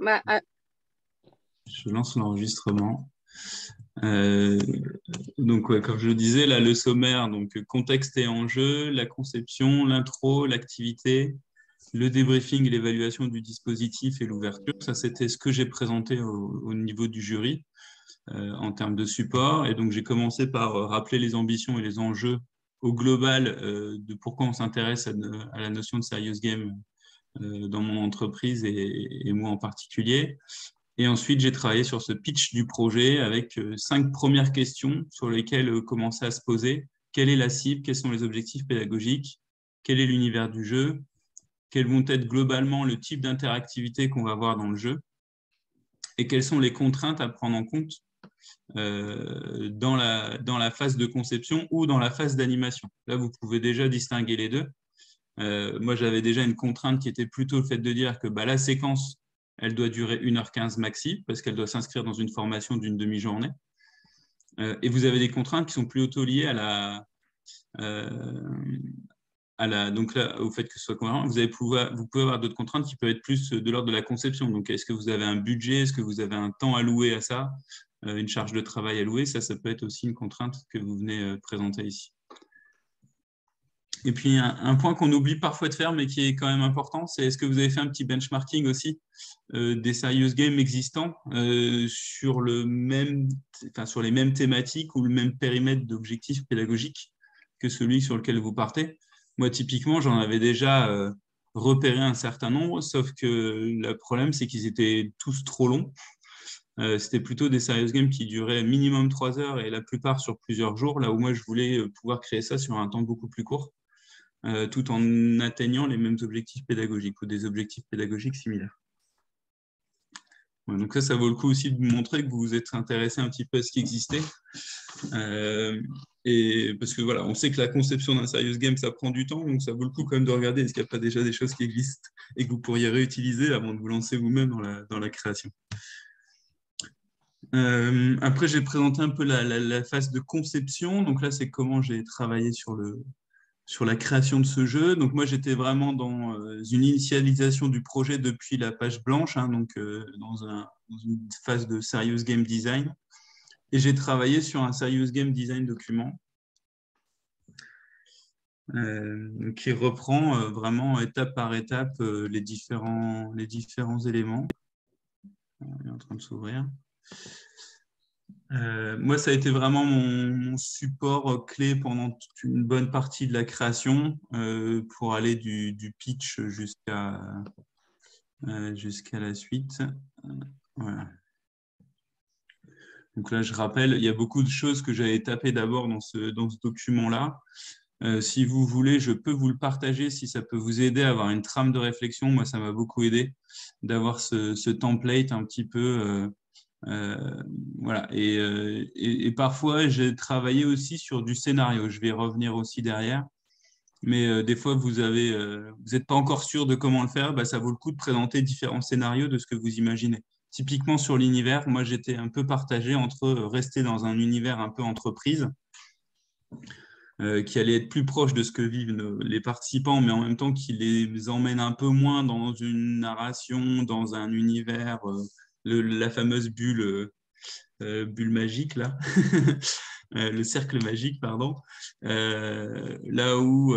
Bah, Je lance l'enregistrement. Euh, donc, ouais, comme je le disais, là, le sommaire, donc contexte et enjeu, la conception, l'intro, l'activité, le débriefing et l'évaluation du dispositif et l'ouverture. Ça, c'était ce que j'ai présenté au niveau du jury en termes de support. Et donc, j'ai commencé par rappeler les ambitions et les enjeux au global de pourquoi on s'intéresse à la notion de serious game dans mon entreprise et moi en particulier. Et ensuite, j'ai travaillé sur ce pitch du projet avec 5 premières questions sur lesquelles commencer à se poser. Quelle est la cible? Quels sont les objectifs pédagogiques? Quel est l'univers du jeu? Quels vont être globalement le type d'interactivité qu'on va avoir dans le jeu? Et quelles sont les contraintes à prendre en compte dans la phase de conception ou dans la phase d'animation? Là, vous pouvez déjà distinguer les deux. Moi, j'avais déjà une contrainte qui était plutôt le fait de dire que la séquence, elle doit durer 1h15 maxi, parce qu'elle doit s'inscrire dans une formation d'une demi-journée. Et vous avez des contraintes qui sont plutôt liées euh, donc là, au fait que ce soit cohérent. Vous pouvez avoir d'autres contraintes qui peuvent être plus de l'ordre de la conception. Donc, est-ce que vous avez un budget? Est-ce que vous avez un temps alloué à ça? Une charge de travail allouée? Ça peut être aussi une contrainte que vous venez présenter ici. Et puis, un point qu'on oublie parfois de faire, mais qui est quand même important, c'est est-ce que vous avez fait un petit benchmarking aussi des serious games existants sur sur les mêmes thématiques ou le même périmètre d'objectifs pédagogiques que celui sur lequel vous partez? Moi, typiquement, j'en avais déjà repéré un certain nombre, sauf que le problème, c'est qu'ils étaient tous trop longs. C'était plutôt des serious games qui duraient minimum 3 heures et la plupart sur plusieurs jours, là où moi, je voulais pouvoir créer ça sur un temps beaucoup plus court tout en atteignant les mêmes objectifs pédagogiques ou des objectifs pédagogiques similaires. Ouais, donc ça vaut le coup aussi de montrer que vous vous êtes intéressé un petit peu à ce qui existait. Et parce que voilà, on sait que la conception d'un serious game, ça prend du temps, donc ça vaut le coup quand même de regarder est-ce qu'il n'y a pas déjà des choses qui existent et que vous pourriez réutiliser avant de vous lancer vous-même dans la création. Après, j'ai présenté un peu la phase de conception. Donc là, c'est comment j'ai travaillé sur la création de ce jeu. Donc moi, j'étais vraiment dans une initialisation du projet depuis la page blanche, hein, donc dans une phase de serious game design. Et j'ai travaillé sur un serious game design document qui reprend vraiment étape par étape les différents éléments. Il est en train de s'ouvrir. Moi, ça a été vraiment mon support clé pendant toute une bonne partie de la création pour aller du pitch jusqu'à la suite. Voilà. Donc là, je rappelle, il y a beaucoup de choses que j'avais tapées d'abord dans ce document-là. Si vous voulez, je peux vous le partager si ça peut vous aider à avoir une trame de réflexion. Moi, ça m'a beaucoup aidé d'avoir ce template un petit peu. Voilà. Et parfois, j'ai travaillé aussi sur du scénario. Je vais y revenir aussi derrière. Mais des fois, vous n'êtes pas encore sûr de comment le faire, ça vaut le coup de présenter différents scénarios de ce que vous imaginez. Typiquement sur l'univers, moi j'étais un peu partagé entre rester dans un univers un peu entreprise, qui allait être plus proche de ce que vivent les participants, mais en même temps qui les emmène un peu moins dans une narration, dans un univers, la fameuse bulle magique là. Le cercle magique, pardon, là où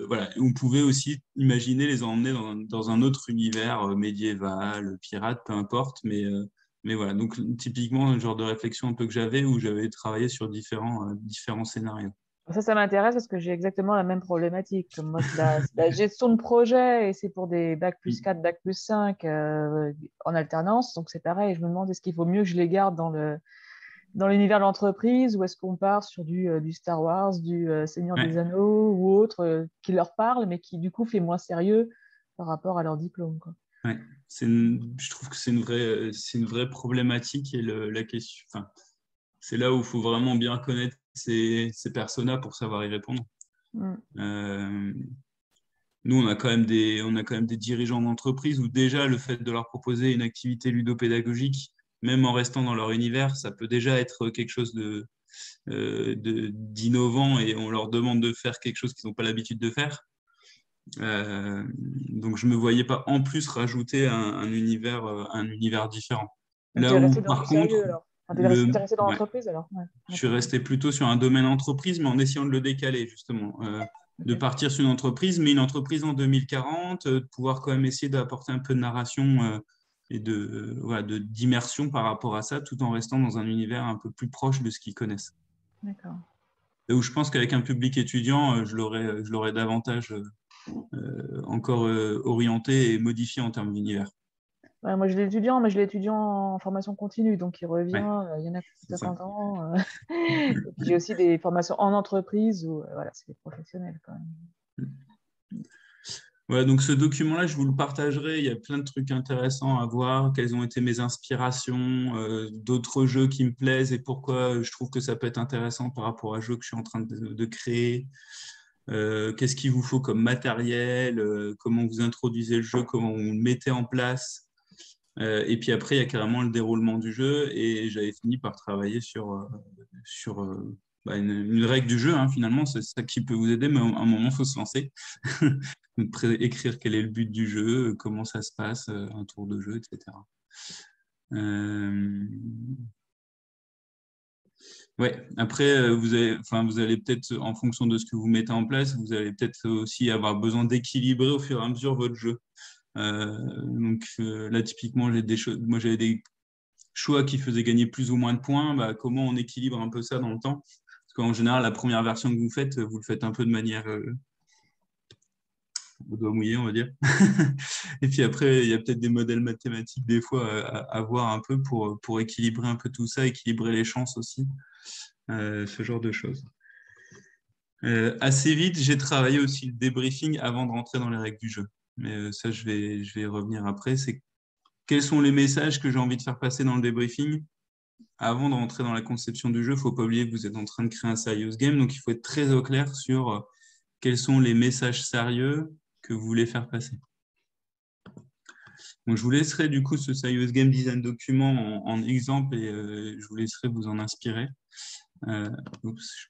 voilà, on pouvait aussi imaginer les emmener dans un autre univers médiéval, pirate, peu importe, mais voilà, donc typiquement un genre de réflexion un peu que j'avais où j'avais travaillé sur différents scénarios. Ça m'intéresse parce que j'ai exactement la même problématique. Comme moi, c'est la gestion de projet et c'est pour des bac+4, bac+5 en alternance. Donc, c'est pareil. Je me demande est-ce qu'il vaut mieux que je les garde dans l'univers de l'entreprise ou est-ce qu'on part sur du Star Wars, du Seigneur des Anneaux ou autre qui leur parle, mais qui, du coup, fait moins sérieux par rapport à leur diplôme, quoi. Ouais. Je trouve que c'est une vraie problématique et la question, enfin, c'est là où il faut vraiment bien connaître ces personas pour savoir y répondre. Nous, on a quand même des dirigeants d'entreprise où déjà le fait de leur proposer une activité ludopédagogique, même en restant dans leur univers, ça peut déjà être quelque chose d'innovant et on leur demande de faire quelque chose qu'ils n'ont pas l'habitude de faire. Donc, je ne me voyais pas en plus rajouter un univers différent. Donc, tu Là es où, resté dans du par contre, sérieux alors. Enfin, t'es resté dans ouais, l'entreprise alors. Ouais, je suis d'accord. resté plutôt sur un domaine entreprise, mais en essayant de le décaler, justement. De Ok. partir sur une entreprise, mais une entreprise en 2040, de pouvoir quand même essayer d'apporter un peu de narration et voilà, d'immersion par rapport à ça, tout en restant dans un univers un peu plus proche de ce qu'ils connaissent. D'accord. Et où je pense qu'avec un public étudiant, je l'aurais davantage encore orienté et modifié en termes d'univers. Ouais, moi, je l'étudiant, mais je l'étudiant en formation continue, donc il revient, Ouais, il y en a qui c'est ont ça. 50 ans. Et puis j'ai aussi des formations en entreprise où voilà, c'est des professionnels quand même. Voilà, donc ce document-là, je vous le partagerai. Il y a plein de trucs intéressants à voir. Quelles ont été mes inspirations, d'autres jeux qui me plaisent et pourquoi je trouve que ça peut être intéressant par rapport à un jeu que je suis en train de créer. Qu'est-ce qu'il vous faut comme matériel, comment vous introduisez le jeu, comment vous le mettez en place. Et puis après, il y a carrément le déroulement du jeu. Et j'avais fini par travailler sur une règle du jeu. Hein, finalement, c'est ça qui peut vous aider, mais à un moment, il faut se lancer. Donc, écrire quel est le but du jeu, comment ça se passe, un tour de jeu, etc. Ouais. Après, vous allez peut-être, en fonction de ce que vous mettez en place, vous allez peut-être aussi avoir besoin d'équilibrer au fur et à mesure votre jeu. Là, typiquement, moi, j'avais des choix qui faisaient gagner plus ou moins de points. Bah, comment on équilibre un peu ça dans le temps? Parce qu'en général, la première version que vous le faites un peu de manière au doigt mouillé, on va dire. Et puis après, il y a peut-être des modèles mathématiques des fois à voir un peu pour équilibrer un peu tout ça, équilibrer les chances aussi, ce genre de choses. Assez vite, j'ai travaillé aussi le débriefing avant de rentrer dans les règles du jeu. Mais ça, je vais y revenir après. C'est quels sont les messages que j'ai envie de faire passer dans le débriefing avant de rentrer dans la conception du jeu. Il ne faut pas oublier que vous êtes en train de créer un serious game, donc il faut être très au clair sur quels sont les messages sérieux que vous voulez faire passer. Donc, je vous laisserai du coup ce Serious Game Design document en exemple et je vous laisserai vous en inspirer. Je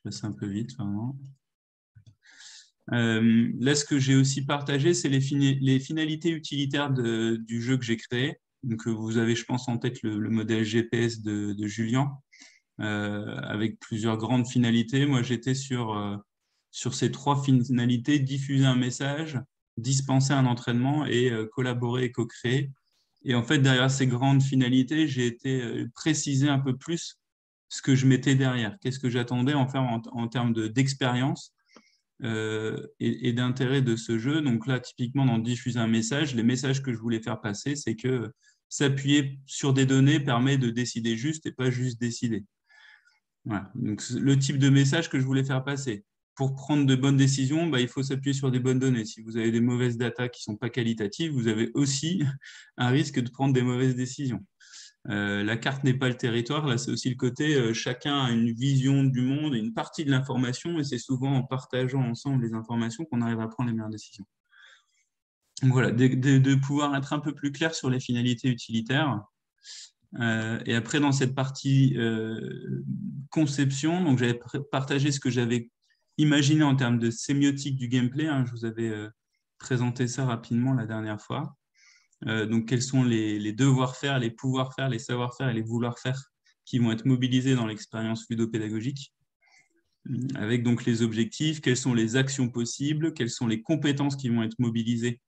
passe un peu vite, vraiment. Là, ce que j'ai aussi partagé, c'est les finalités utilitaires du jeu que j'ai créé. Donc, vous avez, je pense, en tête le modèle GPS de Julien, avec plusieurs grandes finalités. Moi, j'étais sur ces 3 finalités: diffuser un message, dispenser un entraînement et collaborer et co-créer. Et en fait, derrière ces grandes finalités, j'ai été préciser un peu plus ce que je mettais derrière. Qu'est-ce que j'attendais en faire en termes d'expérience et d'intérêt de ce jeu. Donc là, typiquement, dans diffuser un message, les messages que je voulais faire passer, c'est que s'appuyer sur des données permet de décider juste et pas juste décider. Voilà. Donc, le type de message que je voulais faire passer. Pour prendre de bonnes décisions, il faut s'appuyer sur des bonnes données. Si vous avez des mauvaises datas qui ne sont pas qualitatives, vous avez aussi un risque de prendre des mauvaises décisions. La carte n'est pas le territoire. Là, c'est aussi le côté chacun a une vision du monde, une partie de l'information, et c'est souvent en partageant ensemble les informations qu'on arrive à prendre les meilleures décisions. Donc voilà, de pouvoir être un peu plus clair sur les finalités utilitaires. Et après, dans cette partie conception, donc j'avais partagé ce que j'avais imaginé en termes de sémiotique du gameplay. Hein, je vous avais présenté ça rapidement la dernière fois. Donc, quels sont les devoirs-faire, les pouvoirs-faire, les savoir-faire et les vouloir-faire qui vont être mobilisés dans l'expérience ludopédagogique, avec donc les objectifs, quelles sont les actions possibles, quelles sont les compétences qui vont être mobilisées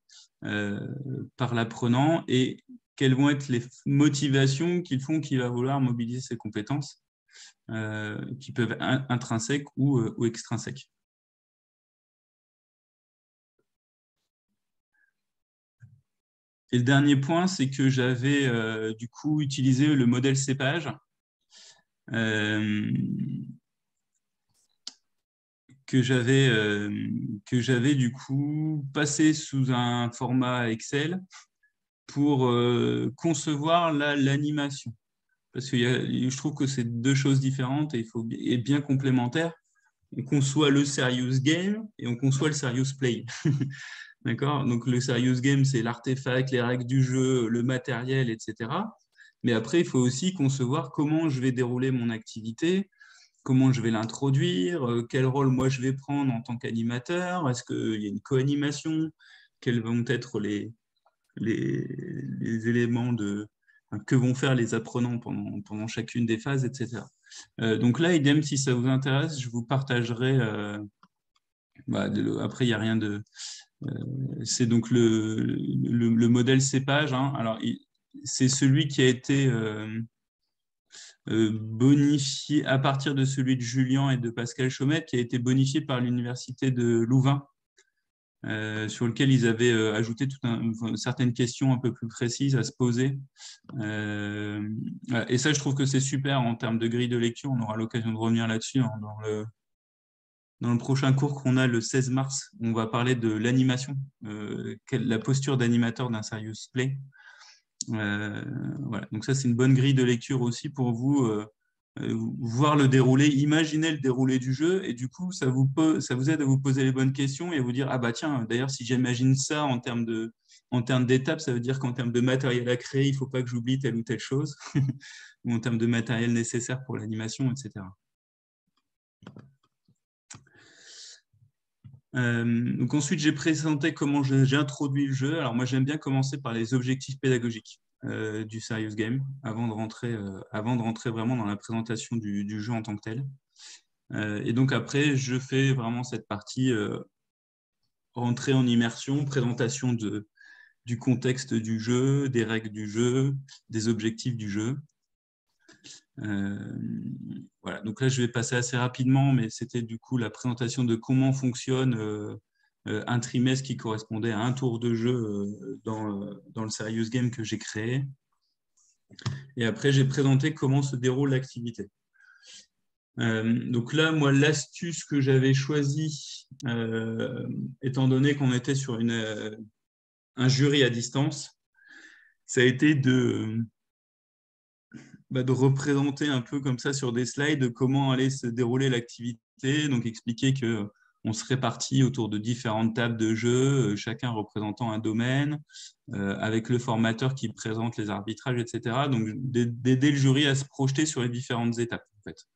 par l'apprenant et quelles vont être les motivations qu'il va vouloir mobiliser ces compétences, qui peuvent être intrinsèques ou extrinsèques. Et le dernier point, c'est que j'avais du coup utilisé le modèle cépage que j'avais du coup passé sous un format Excel pour concevoir l'animation. Parce que je trouve que c'est 2 choses différentes et bien complémentaires. On conçoit le serious game et on conçoit le serious play. D'accord? Donc, le serious game, c'est l'artefact, les règles du jeu, le matériel, etc. Mais après, il faut aussi concevoir comment je vais dérouler mon activité, comment je vais l'introduire, quel rôle moi je vais prendre en tant qu'animateur, est-ce qu'il y a une co-animation, quels vont être les éléments que vont faire les apprenants pendant chacune des phases, etc. Donc là, idem, si ça vous intéresse, je vous partagerai. Après, il n'y a rien de. C'est donc le modèle cépage. Hein. Alors, c'est celui qui a été bonifié à partir de celui de Julian et de Pascal Chaumette, qui a été bonifié par l'université de Louvain. Sur lequel ils avaient ajouté certaines questions un peu plus précises à se poser. Et ça, je trouve que c'est super en termes de grille de lecture. On aura l'occasion de revenir là-dessus hein, dans le prochain cours qu'on a le 16 mars. On va parler de l'animation, la posture d'animateur d'un serious play. Voilà. Donc ça, c'est une bonne grille de lecture aussi pour vous. Voir le déroulé, imaginer le déroulé du jeu et du coup, ça vous aide à vous poser les bonnes questions et à vous dire, ah bah tiens, d'ailleurs, si j'imagine ça en termes d'étapes, ça veut dire qu'en termes de matériel à créer, il ne faut pas que j'oublie telle ou telle chose ou en termes de matériel nécessaire pour l'animation, etc. Donc ensuite, j'ai présenté comment j'ai introduit le jeu. Alors moi, j'aime bien commencer par les objectifs pédagogiques du Serious Game avant de rentrer vraiment dans la présentation du jeu en tant que tel. Et donc après, je fais vraiment cette partie entrée en immersion, présentation du contexte du jeu, des règles du jeu, des objectifs du jeu. Voilà. Donc là, je vais passer assez rapidement, mais c'était du coup la présentation de comment fonctionne un trimestre qui correspondait à un tour de jeu dans le Serious Game que j'ai créé. Et après, j'ai présenté comment se déroule l'activité. Donc là, moi, l'astuce que j'avais choisie, étant donné qu'on était sur un jury à distance, ça a été de représenter un peu comme ça sur des slides comment allait se dérouler l'activité. Donc expliquer qu'on se répartit autour de différentes tables de jeu, chacun représentant un domaine, avec le formateur qui présente les arbitrages, etc. Donc d'aider le jury à se projeter sur les différentes étapes, en fait.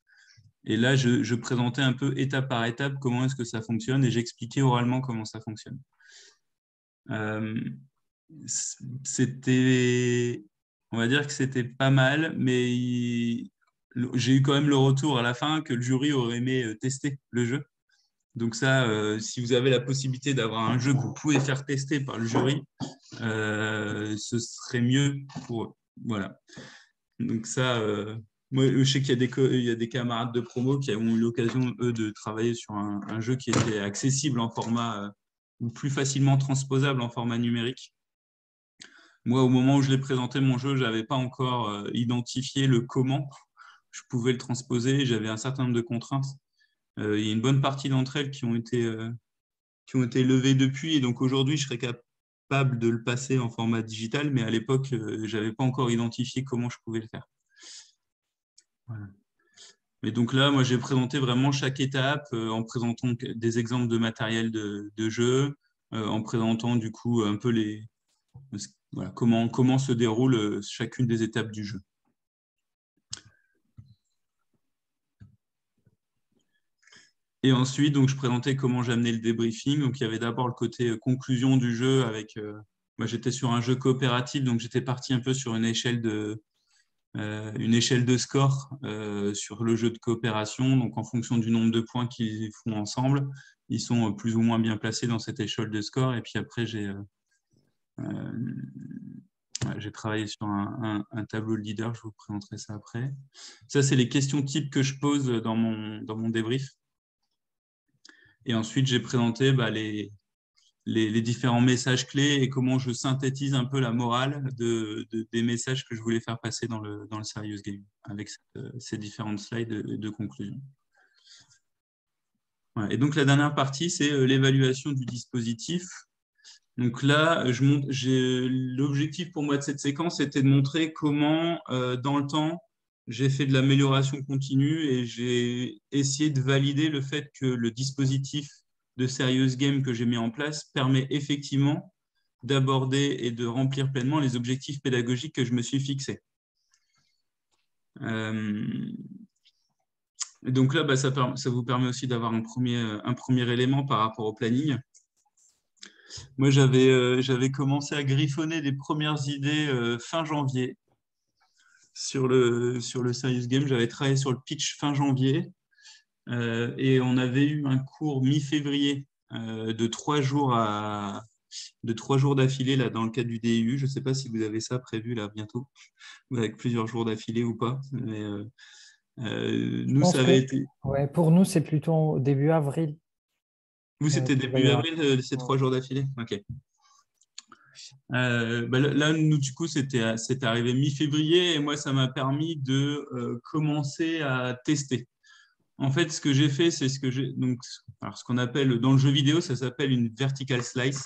Et là, je présentais un peu étape par étape comment est-ce que ça fonctionne et j'expliquais oralement comment ça fonctionne. On va dire que c'était pas mal, mais j'ai eu quand même le retour à la fin que le jury aurait aimé tester le jeu. Donc ça, si vous avez la possibilité d'avoir un jeu que vous pouvez faire tester par le jury, ce serait mieux pour eux. Voilà. Donc ça, moi, je sais qu'il y a des camarades de promo qui ont eu l'occasion, eux, de travailler sur un jeu qui était accessible en format ou plus facilement transposable en format numérique. Moi, au moment où je l'ai présenté, mon jeu, je n'avais pas encore identifié le comment je pouvais le transposer. J'avais un certain nombre de contraintes. Il y a une bonne partie d'entre elles qui ont été levées depuis. Et donc aujourd'hui, je serais capable de le passer en format digital. Mais à l'époque, je n'avais pas encore identifié comment je pouvais le faire. Voilà. Et donc là, moi, j'ai présenté vraiment chaque étape en présentant des exemples de matériel de jeu, en présentant du coup un peu voilà, comment se déroule chacune des étapes du jeu. Et ensuite, donc, je présentais comment j'amenais le débriefing. Donc, il y avait d'abord le côté conclusion du jeu avec. Moi, j'étais sur un jeu coopératif, donc j'étais parti un peu sur une échelle de score sur le jeu de coopération. Donc, en fonction du nombre de points qu'ils font ensemble, ils sont plus ou moins bien placés dans cette échelle de score. Et puis après, j'ai travaillé sur un tableau de leader. Je vous présenterai ça après. Ça, c'est les questions types que je pose dans mon débrief. Et ensuite, j'ai présenté les différents messages clés et comment je synthétise un peu la morale des messages que je voulais faire passer dans le Serious Game avec ces différentes slides de conclusion. Voilà. Et donc, la dernière partie, c'est l'évaluation du dispositif. Donc là, l'objectif pour moi de cette séquence était de montrer comment, dans le temps, j'ai fait de l'amélioration continue et j'ai essayé de valider le fait que le dispositif de Serious Game que j'ai mis en place permet effectivement d'aborder et de remplir pleinement les objectifs pédagogiques que je me suis fixés. Et donc là, ça vous permet aussi d'avoir un premier élément par rapport au planning. Moi, j'avais commencé à griffonner des premières idées fin janvier sur le Serious Game. J'avais travaillé sur le pitch fin janvier et on avait eu un cours mi-février de 3 jours d'affilée là dans le cadre du DU. Je ne sais pas si vous avez ça prévu là bientôt, avec plusieurs jours d'affilée ou pas. Mais Je nous, pense ça que avait été. ouais, pour nous, c'est plutôt début avril Vous, c'était qu'il va y début avoir. avril, ces Ouais. 3 jours d'affilée. Ok. Là, nous, du coup, c'était arrivé mi-février et moi, ça m'a permis de commencer à tester. En fait, ce que j'ai fait, c'est ce qu'on appelle dans le jeu vidéo, ça s'appelle une vertical slice.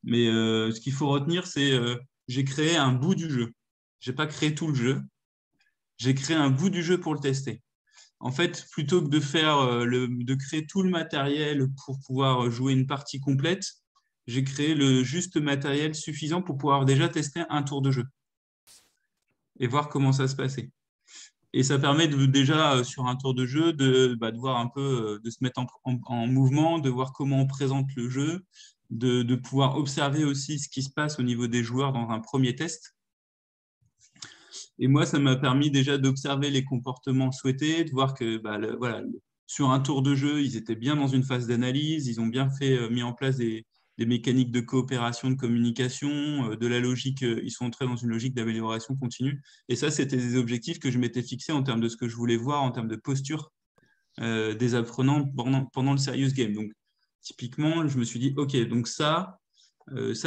Mais ce qu'il faut retenir, c'est j'ai créé un bout du jeu. J'ai pas créé tout le jeu. J'ai créé un bout du jeu pour le tester. En fait, plutôt que de créer tout le matériel pour pouvoir jouer une partie complète, j'ai créé le juste matériel suffisant pour pouvoir déjà tester un tour de jeu et voir comment ça se passait. Et ça permet déjà, sur un tour de jeu, de voir un peu, de se mettre en mouvement, de voir comment on présente le jeu, de pouvoir observer aussi ce qui se passe au niveau des joueurs dans un premier test. Et moi, ça m'a permis déjà d'observer les comportements souhaités, de voir que voilà, sur un tour de jeu, ils étaient bien dans une phase d'analyse, ils ont bien mis en place des mécaniques de coopération, de communication, de la logique, ils sont entrés dans une logique d'amélioration continue. Et ça, c'était des objectifs que je m'étais fixés en termes de ce que je voulais voir, en termes de posture des apprenants pendant le Serious Game. Donc, typiquement, je me suis dit, OK, donc ça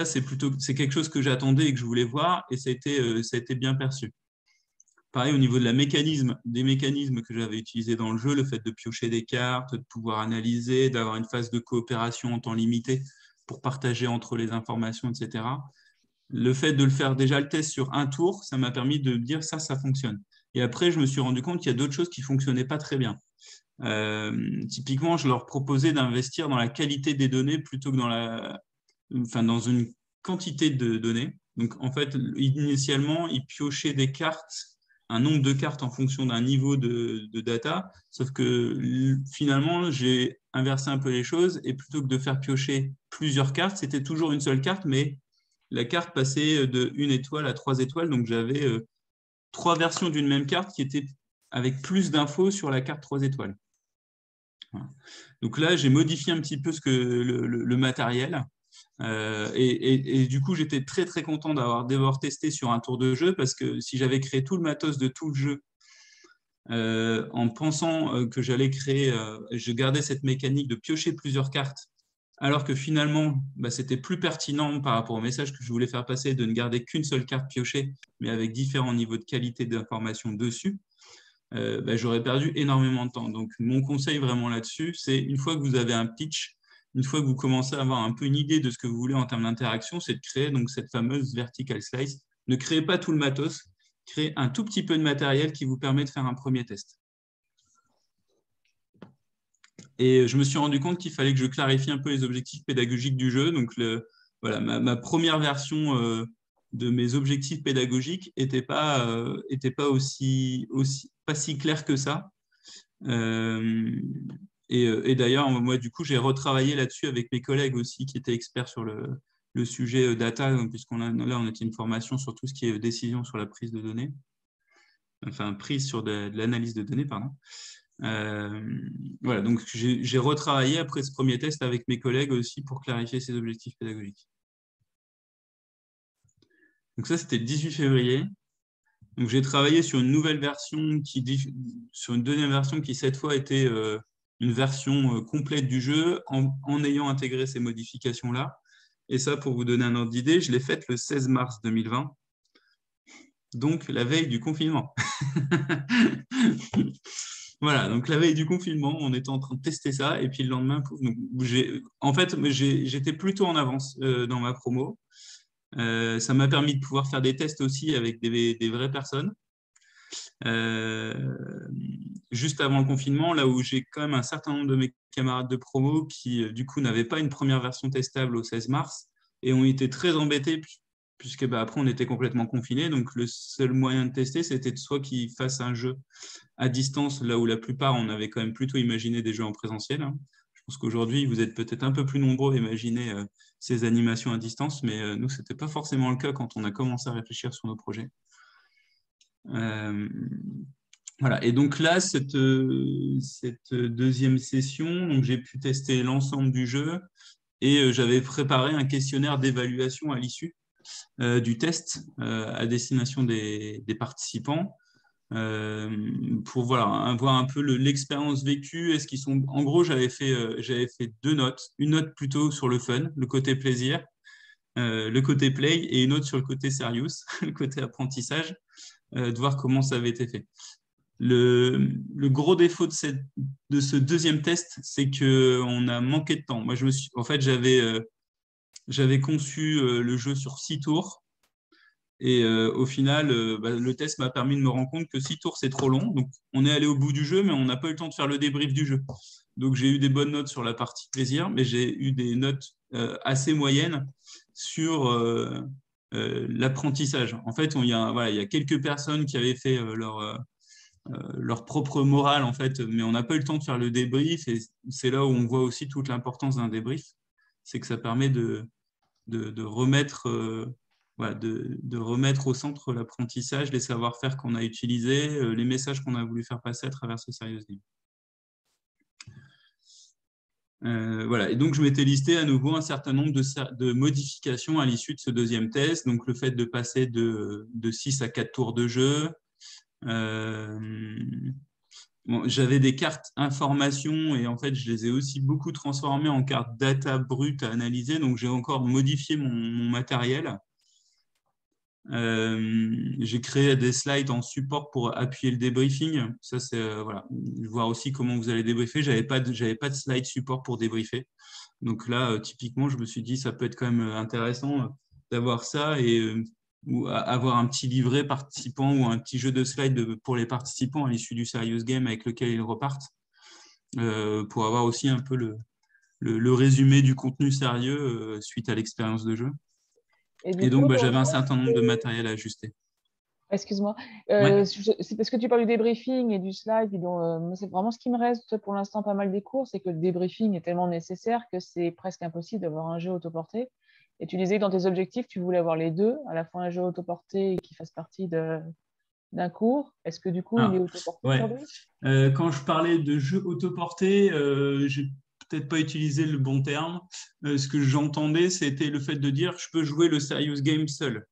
c'est quelque chose que j'attendais et que je voulais voir, et ça a été bien perçu. Pareil, au niveau des mécanismes que j'avais utilisés dans le jeu, le fait de piocher des cartes, de pouvoir analyser, d'avoir une phase de coopération en temps limité pour partager entre les informations, etc. Le fait de le faire déjà le test sur un tour, ça m'a permis de dire ça fonctionne. Et après, je me suis rendu compte qu'il y a d'autres choses qui ne fonctionnaient pas très bien. Typiquement, je leur proposais d'investir dans la qualité des données plutôt que dans une quantité de données. Donc, en fait, initialement, ils piochaient des cartes, un nombre de cartes en fonction d'un niveau de data, sauf que finalement, j'ai inversé un peu les choses et plutôt que de faire piocher plusieurs cartes, c'était toujours une seule carte, mais la carte passait de 1 étoile à 3 étoiles. Donc, j'avais 3 versions d'une même carte qui étaient avec plus d'infos sur la carte 3 étoiles. Voilà. Donc là, j'ai modifié un petit peu le matériel. Et du coup, j'étais très très content d'avoir testé sur un tour de jeu parce que si j'avais créé tout le matos de tout le jeu en pensant que j'allais je gardais cette mécanique de piocher plusieurs cartes, alors que finalement, c'était plus pertinent par rapport au message que je voulais faire passer de ne garder qu'une seule carte piochée, mais avec différents niveaux de qualité d'information dessus. J'aurais perdu énormément de temps. Donc, mon conseil vraiment là-dessus, c'est une fois que vous avez un pitch, une fois que vous commencez à avoir un peu une idée de ce que vous voulez en termes d'interaction, c'est de créer donc cette fameuse vertical slice. Ne créez pas tout le matos, créez un tout petit peu de matériel qui vous permet de faire un premier test. Et je me suis rendu compte qu'il fallait que je clarifie un peu les objectifs pédagogiques du jeu. Donc, voilà, ma première version de mes objectifs pédagogiques n'était pas pas si clair que ça. Et d'ailleurs, moi, du coup, j'ai retravaillé là-dessus avec mes collègues aussi qui étaient experts sur le sujet data, on était une formation sur tout ce qui est décision sur la prise de données, enfin, prise sur de l'analyse de données, pardon. Voilà, donc j'ai retravaillé après ce premier test avec mes collègues aussi pour clarifier ces objectifs pédagogiques. Donc ça, c'était le 18 février. Donc j'ai travaillé sur une nouvelle version, sur une deuxième version qui cette fois était une version complète du jeu en ayant intégré ces modifications-là. Et ça, pour vous donner un ordre d'idée, je l'ai faite le 16 mars 2020, donc la veille du confinement. Voilà, donc la veille du confinement, on était en train de tester ça, et puis le lendemain, pouf, donc, en fait, j'étais plutôt en avance dans ma promo. Ça m'a permis de pouvoir faire des tests aussi avec des vraies personnes. Juste avant le confinement, là où j'ai quand même un certain nombre de mes camarades de promo qui, du coup, n'avaient pas une première version testable au 16 mars et ont été très embêtés puisque après, on était complètement confinés. Donc, le seul moyen de tester, c'était soit qu'ils fassent un jeu à distance, là où la plupart, on avait quand même plutôt imaginé des jeux en présentiel. Hein. Je pense qu'aujourd'hui, vous êtes peut-être un peu plus nombreux à imaginer ces animations à distance, mais nous, ce n'était pas forcément le cas quand on a commencé à réfléchir sur nos projets. Voilà. Et donc là, cette deuxième session, donc j'ai pu tester l'ensemble du jeu et j'avais préparé un questionnaire d'évaluation à l'issue du test à destination des participants pour voilà, avoir un peu l'expérience vécue. Est-ce qu'ils sont... En gros, j'avais fait 2 notes. Une note plutôt sur le fun, le côté plaisir, le côté play, et une autre sur le côté serious, le côté apprentissage, de voir comment ça avait été fait. Le gros défaut de ce deuxième test, c'est qu'on a manqué de temps. Moi, en fait, j'avais conçu le jeu sur 6 tours. Et au final, le test m'a permis de me rendre compte que 6 tours, c'est trop long. Donc, on est allé au bout du jeu, mais on n'a pas eu le temps de faire le débrief du jeu. Donc, j'ai eu des bonnes notes sur la partie plaisir, mais j'ai eu des notes assez moyennes sur l'apprentissage. En fait, il y a quelques personnes qui avaient fait leur propre morale, en fait, mais on n'a pas eu le temps de faire le débrief. Et c'est là où on voit aussi toute l'importance d'un débrief. C'est que ça permet de remettre... de remettre au centre l'apprentissage, les savoir-faire qu'on a utilisés, les messages qu'on a voulu faire passer à travers ce Serious Game. Voilà. Et donc, je m'étais listé à nouveau un certain nombre de modifications à l'issue de ce deuxième test. Donc, le fait de passer de 6 à 4 tours de jeu. Bon, j'avais des cartes informations et en fait, je les ai aussi beaucoup transformées en cartes data brutes à analyser. Donc, j'ai encore modifié mon matériel. J'ai créé des slides en support pour appuyer le débriefing. Ça, c'est voilà, voir aussi comment vous allez débriefer. J'avais pas de slide support pour débriefer. Donc là, typiquement, je me suis dit, ça peut être quand même intéressant d'avoir ça et ou avoir un petit livret participant ou un petit jeu de slides pour les participants à l'issue du Serious Game avec lequel ils repartent pour avoir aussi un peu le résumé du contenu sérieux suite à l'expérience de jeu. Et donc, j'avais un certain nombre de matériel à ajuster. Excuse-moi. Ouais. C'est parce que tu parles du débriefing et du slide. C'est vraiment ce qui me reste pour l'instant pas mal des cours, c'est que le débriefing est tellement nécessaire que c'est presque impossible d'avoir un jeu autoporté. Et tu disais que dans tes objectifs, tu voulais avoir les deux, à la fois un jeu autoporté qui fasse partie d'un cours. Est-ce que du coup, il est autoporté aujourd'hui ? Quand je parlais de jeu autoporté, j'ai peut-être pas utilisé le bon terme. Ce que j'entendais, c'était le fait de dire je peux jouer le Serious Game seul.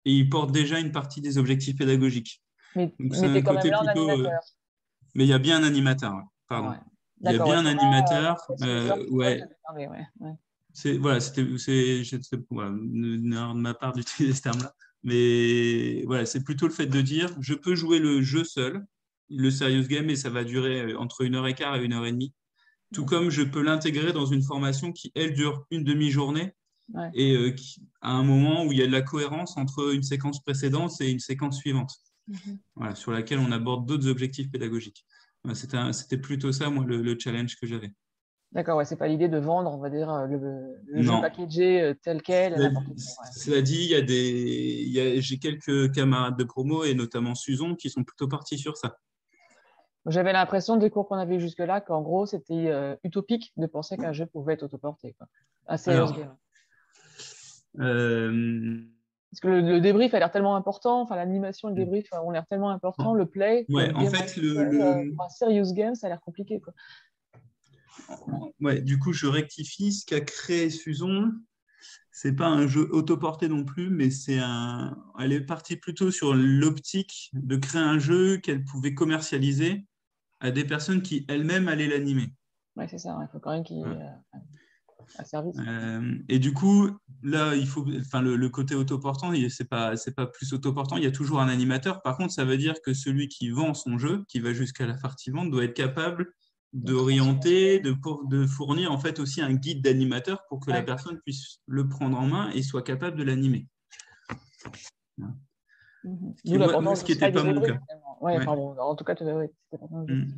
Et il porte déjà une partie des objectifs pédagogiques. Mais tu es quand même là en animateur. Mais il y a bien un animateur, pardon. Ouais. Il y a bien un animateur. Voilà, de ma part d'utiliser ce terme-là. Mais voilà, c'est plutôt le fait de dire je peux jouer le jeu seul, le Serious Game, et ça va durer entre 1h15 et 1h30. Tout comme je peux l'intégrer dans une formation qui, elle, dure une demi-journée. Ouais. Et à un moment où il y a de la cohérence entre une séquence précédente et une séquence suivante, voilà, sur laquelle on aborde d'autres objectifs pédagogiques. Voilà, c'était plutôt ça, moi, le challenge que j'avais. D'accord, ouais, c'est pas l'idée de vendre, on va dire, le jeu packagé tel quel. Cela dit, j'ai quelques camarades de promo, et notamment Suzon, qui sont plutôt partis sur ça. J'avais l'impression des cours qu'on avait jusque-là qu'en gros, c'était utopique de penser qu'un jeu pouvait être autoporté. Un Serious Game. Parce que le débrief a l'air tellement important, enfin l'animation et le débrief ont l'air tellement importants, le play. Ouais, en fait, un Serious Game, ça a l'air compliqué, quoi. Ouais, du coup, je rectifie. Ce qu'a créé Suzon, c'est pas un jeu autoporté non plus, mais elle est partie plutôt sur l'optique de créer un jeu qu'elle pouvait commercialiser à des personnes qui elles-mêmes allaient l'animer. Ouais, c'est ça. Il faut quand même qu'il y ait un service. Et du coup, là, le côté autoportant, c'est pas plus autoportant. Il y a toujours un animateur. Par contre, ça veut dire que celui qui vend son jeu, qui va jusqu'à la partie vente, doit être capable d'orienter, de fournir en fait aussi un guide d'animateur pour que la personne puisse le prendre en main et soit capable de l'animer. Ce qui n'était pas mon cas. En tout cas, c'était pas mon objectif.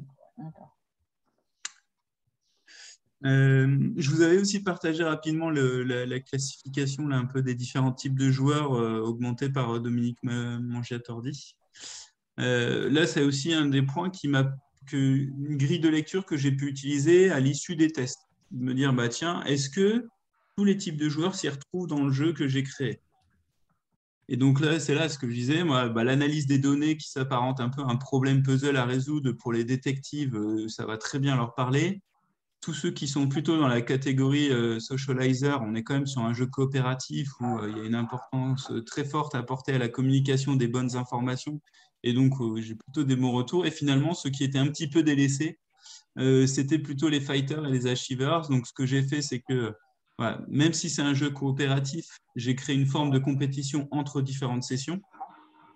Je vous avais aussi partagé rapidement la classification là, un peu des différents types de joueurs augmentés par Dominique Mangiatordi. Là, c'est aussi un des points une grille de lecture que j'ai pu utiliser à l'issue des tests. De me dire, bah, tiens, est-ce que tous les types de joueurs s'y retrouvent dans le jeu que j'ai créé? Et donc là, c'est là ce que je disais, moi, bah, l'analyse des données qui s'apparente un peu à un problème puzzle à résoudre pour les détectives, ça va très bien leur parler. Tous ceux qui sont plutôt dans la catégorie socializer, on est quand même sur un jeu coopératif où il y a une importance très forte à apporter à la communication des bonnes informations. Et donc, j'ai plutôt des bons retours. Et finalement, ceux qui étaient un petit peu délaissés, c'était plutôt les fighters et les achievers. Donc, ce que j'ai fait, c'est que voilà, même si c'est un jeu coopératif, j'ai créé une forme de compétition entre différentes sessions.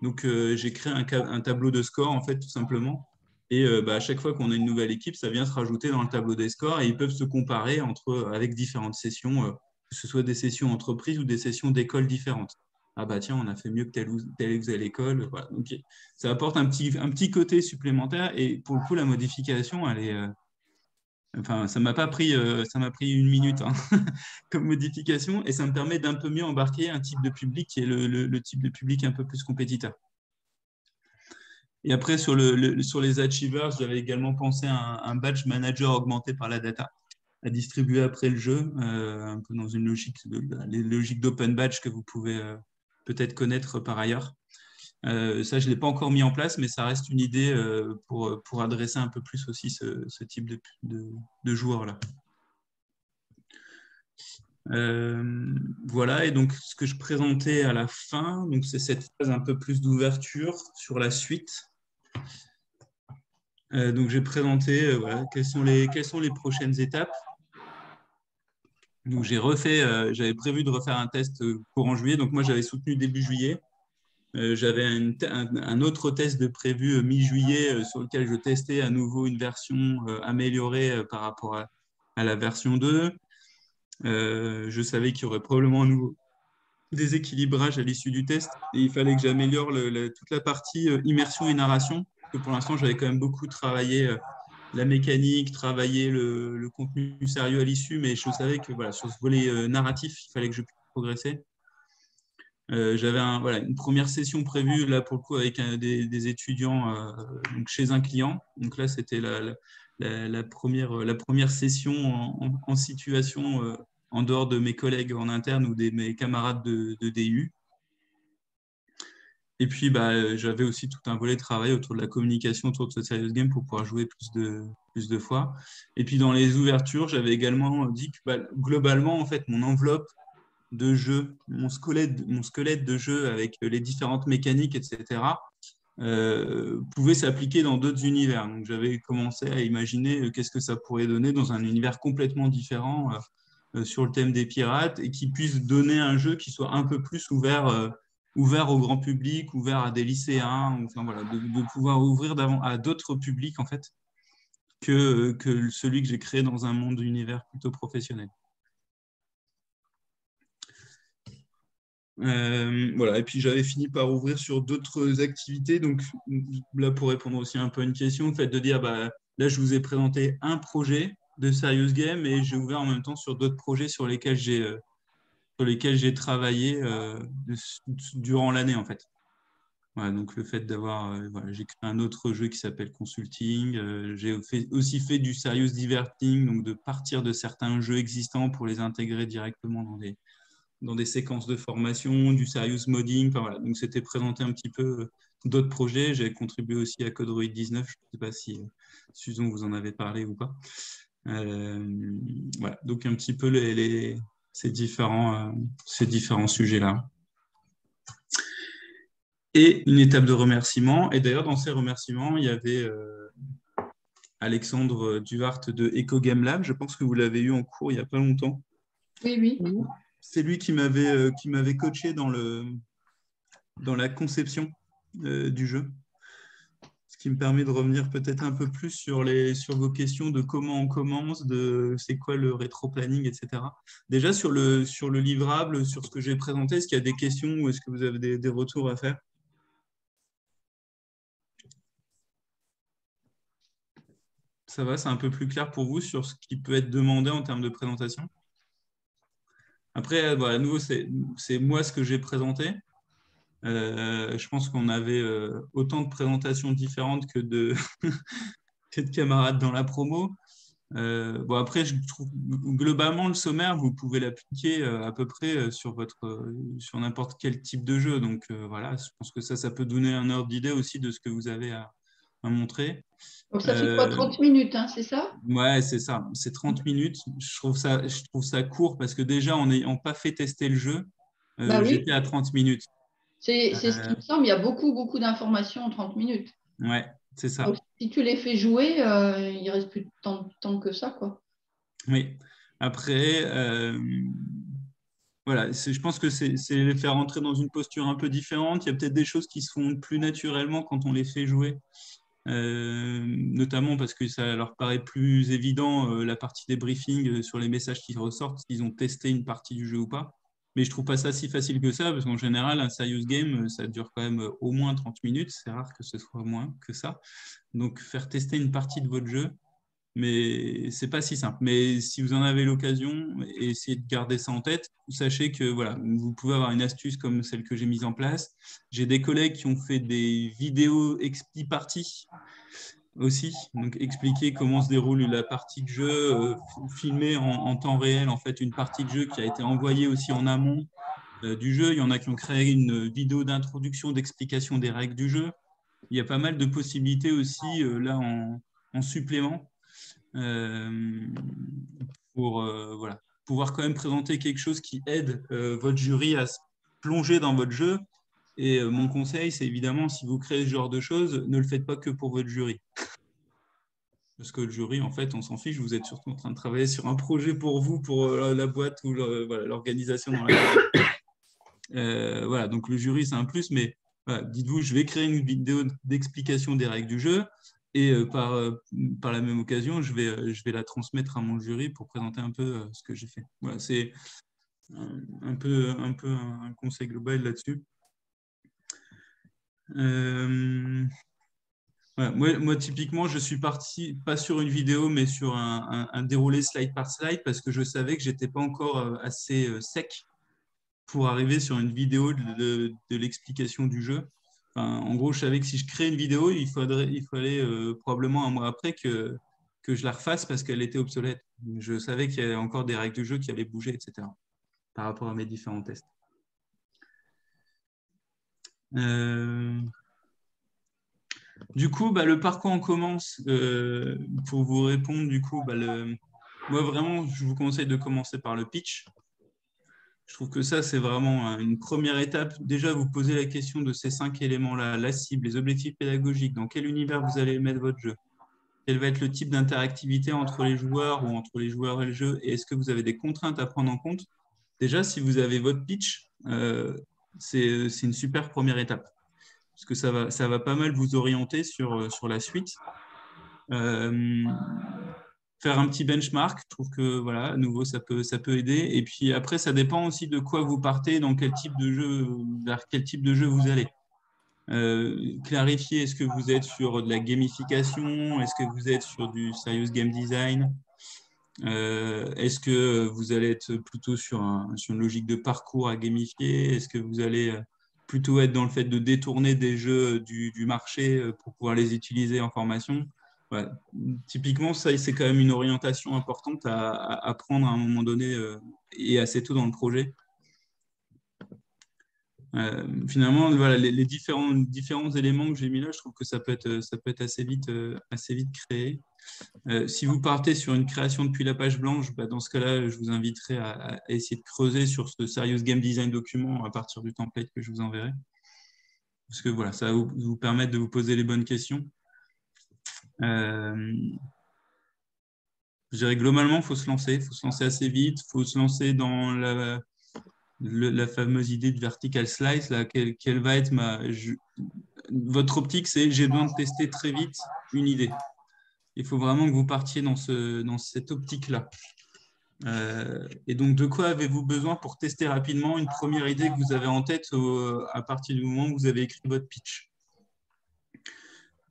Donc, j'ai créé un tableau de score, en fait, tout simplement. Et à chaque fois qu'on a une nouvelle équipe, ça vient se rajouter dans le tableau des scores et ils peuvent se comparer avec différentes sessions, que ce soit des sessions entreprises ou des sessions d'écoles différentes. Ah bah tiens, on a fait mieux que telle ou telle école. Voilà. Donc, ça apporte un petit côté supplémentaire et pour le coup, la modification, elle est, enfin, ça m'a pris 1 minute hein, comme modification et ça me permet d'un peu mieux embarquer un type de public qui est le type de public un peu plus compétiteur. Et après, sur les achievers, j'avais également pensé à un badge manager augmenté par la data à distribuer après le jeu, un peu dans une logique, les logiques d'open badge que vous pouvez peut-être connaître par ailleurs. Ça, je ne l'ai pas encore mis en place, mais ça reste une idée pour adresser un peu plus aussi ce type de joueurs-là. Voilà, et donc ce que je présentais à la fin, donc c'est cette phase un peu plus d'ouverture sur la suite. Donc j'ai présenté voilà, quelles sont les prochaines étapes. Donc j'avais prévu de refaire un test courant juillet, donc moi j'avais soutenu début juillet. J'avais un autre test de prévu mi-juillet sur lequel je testais à nouveau une version améliorée par rapport à la version 2. Je savais qu'il y aurait probablement un nouveau déséquilibrage à l'issue du test et il fallait que j'améliore toute la partie immersion et narration. Parce que pour l'instant, j'avais quand même beaucoup travaillé la mécanique, travaillé le contenu sérieux à l'issue, mais je savais que voilà, sur ce volet narratif, il fallait que je puisse progresser. J'avais une première session prévue là pour le coup avec des étudiants donc chez un client. Donc là, c'était la première session en situation en dehors de mes collègues en interne ou mes camarades de DU. Et puis, j'avais aussi tout un volet de travail autour de la communication autour de ce serious game pour pouvoir jouer plus de fois. Et puis, dans les ouvertures, j'avais également dit que globalement, en fait, mon enveloppe de jeu, mon squelette de jeu avec les différentes mécaniques, etc., pouvait s'appliquer dans d'autres univers. Donc, j'avais commencé à imaginer qu'est-ce que ça pourrait donner dans un univers complètement différent sur le thème des pirates et qui puisse donner un jeu qui soit un peu plus ouvert au grand public, ouvert à des lycéens, enfin, voilà, de pouvoir ouvrir à d'autres publics en fait que celui que j'ai créé dans un monde d'univers plutôt professionnel. Voilà, et puis j'avais fini par ouvrir sur d'autres activités. Donc là, pour répondre aussi un peu à une question, le fait de dire, là, je vous ai présenté un projet de Serious Game et j'ai ouvert en même temps sur d'autres projets sur lesquels j'ai travaillé durant l'année, en fait. Voilà, donc le fait d'avoir, j'ai créé un autre jeu qui s'appelle Consulting. J'ai aussi fait du Serious Diverting, donc de partir de certains jeux existants pour les intégrer directement dans des séquences de formation, du serious modding. Enfin, voilà. Donc, c'était présenter un petit peu d'autres projets. J'ai contribué aussi à Codroid 19. Je ne sais pas si Susan vous en avez parlé ou pas. Voilà. Donc, un petit peu ces différents sujets-là. Et une étape de remerciement. Et d'ailleurs, dans ces remerciements, il y avait Alexandre Duhart de Eco Game Lab. Je pense que vous l'avez eu en cours il n'y a pas longtemps. Oui. C'est lui qui m'avait coaché dans la conception du jeu. Ce qui me permet de revenir peut-être un peu plus sur vos questions de comment on commence, de c'est quoi le rétro-planning, etc. Déjà, sur le livrable, sur ce que j'ai présenté, est-ce qu'il y a des questions ou est-ce que vous avez des retours à faire? Ça va, c'est un peu plus clair pour vous sur ce qui peut être demandé en termes de présentation? Après, voilà, à nouveau, c'est moi ce que j'ai présenté. Je pense qu'on avait autant de présentations différentes que de, que de camarades dans la promo. Bon, après, je trouve globalement le sommaire, vous pouvez l'appliquer à peu près sur n'importe quel type de jeu. Donc voilà, je pense que ça peut donner un ordre d'idée aussi de ce que vous avez à montrer. Donc ça fait quoi, 30 minutes, hein, c'est ça? Ouais, c'est ça. C'est 30 minutes. Je trouve ça court parce que déjà, en n'ayant pas fait tester le jeu, Bah oui, j'étais à 30 minutes. c'est ce qui me semble. Il y a beaucoup d'informations en 30 minutes. Ouais, c'est ça. Donc, si tu les fais jouer, il reste plus tant de temps que ça, quoi. Oui. Après, voilà, je pense que c'est les faire rentrer dans une posture un peu différente. Il y a peut-être des choses qui se font plus naturellement quand on les fait jouer, notamment parce que ça leur paraît plus évident la partie des briefings sur les messages qui ressortent, s'ils ont testé une partie du jeu ou pas. Mais je trouve pas ça si facile que ça, parce qu'en général, un serious game, ça dure quand même au moins 30 minutes. C'est rare que ce soit moins que ça. Donc, faire tester une partie de votre jeu, mais c'est pas si simple. Mais si vous en avez l'occasion, essayez de garder ça en tête. Sachez que voilà, vous pouvez avoir une astuce comme celle que j'ai mise en place. J'ai des collègues qui ont fait des vidéos expli parties aussi, donc expliquer comment se déroule la partie de jeu, filmer en temps réel en fait une partie de jeu qui a été envoyée aussi en amont du jeu. Il y en a qui ont créé une vidéo d'introduction, d'explication des règles du jeu. Il y a pas mal de possibilités aussi là en supplément pour voilà, pouvoir quand même présenter quelque chose qui aide votre jury à se plonger dans votre jeu. Et mon conseil, c'est évidemment, si vous créez ce genre de choses, ne le faites pas que pour votre jury. Parce que le jury, en fait, on s'en fiche. Vous êtes surtout en train de travailler sur un projet pour vous, pour la boîte ou voilà, l'organisation dans laquelle. Voilà, donc le jury, c'est un plus, mais voilà, dites-vous, je vais créer une vidéo d'explication des règles du jeu et par la même occasion, je vais la transmettre à mon jury pour présenter un peu ce que j'ai fait. Voilà, c'est un peu un conseil global là-dessus. Voilà, moi, typiquement, je suis parti pas sur une vidéo, mais sur un déroulé slide par slide parce que je savais que j'étais pas encore assez sec pour arriver sur une vidéo de l'explication du jeu. Enfin, en gros, je savais que si je crée une vidéo, il fallait probablement un mois après que je la refasse parce qu'elle était obsolète. Je savais qu'il y avait encore des règles du jeu qui allaient bouger, etc. par rapport à mes différents tests. Du coup, le parcours, on commence. Pour vous répondre, du coup, moi, vraiment, je vous conseille de commencer par le pitch. Je trouve que ça, c'est vraiment une première étape. Déjà, vous posez la question de ces 5 éléments-là, la cible, les objectifs pédagogiques, dans quel univers vous allez mettre votre jeu, quel va être le type d'interactivité entre les joueurs ou entre les joueurs et le jeu, et est-ce que vous avez des contraintes à prendre en compte. Déjà, si vous avez votre pitch, c'est une super première étape, parce que ça va pas mal vous orienter sur la suite. Faire un petit benchmark, je trouve que voilà, à nouveau, ça peut aider. Et puis après, ça dépend aussi de quoi vous partez, dans quel type de jeu, vers quel type de jeu vous allez. Clarifier, est-ce que vous êtes sur de la gamification, est-ce que vous êtes sur du serious game design, est-ce que vous allez être plutôt sur une logique de parcours à gamifier, est-ce que vous allez plutôt être dans le fait de détourner des jeux du marché pour pouvoir les utiliser en formation. Ouais. Typiquement, ça, c'est quand même une orientation importante à prendre à un moment donné et assez tôt dans le projet. Finalement, voilà, les différents éléments que j'ai mis là, je trouve que ça peut être assez vite créé. Si vous partez sur une création depuis la page blanche, dans ce cas-là, je vous inviterai à essayer de creuser sur ce Serious Game Design document à partir du template que je vous enverrai. Parce que voilà, ça va vous permettre de vous poser les bonnes questions. Je dirais globalement, il faut se lancer. Il faut se lancer assez vite. Il faut se lancer dans la fameuse idée de vertical slice. Là, quelle va être votre optique, c'est j'ai besoin de tester très vite une idée. Il faut vraiment que vous partiez dans cette optique-là. Et donc, de quoi avez-vous besoin pour tester rapidement une première idée que vous avez en tête à partir du moment où vous avez écrit votre pitch?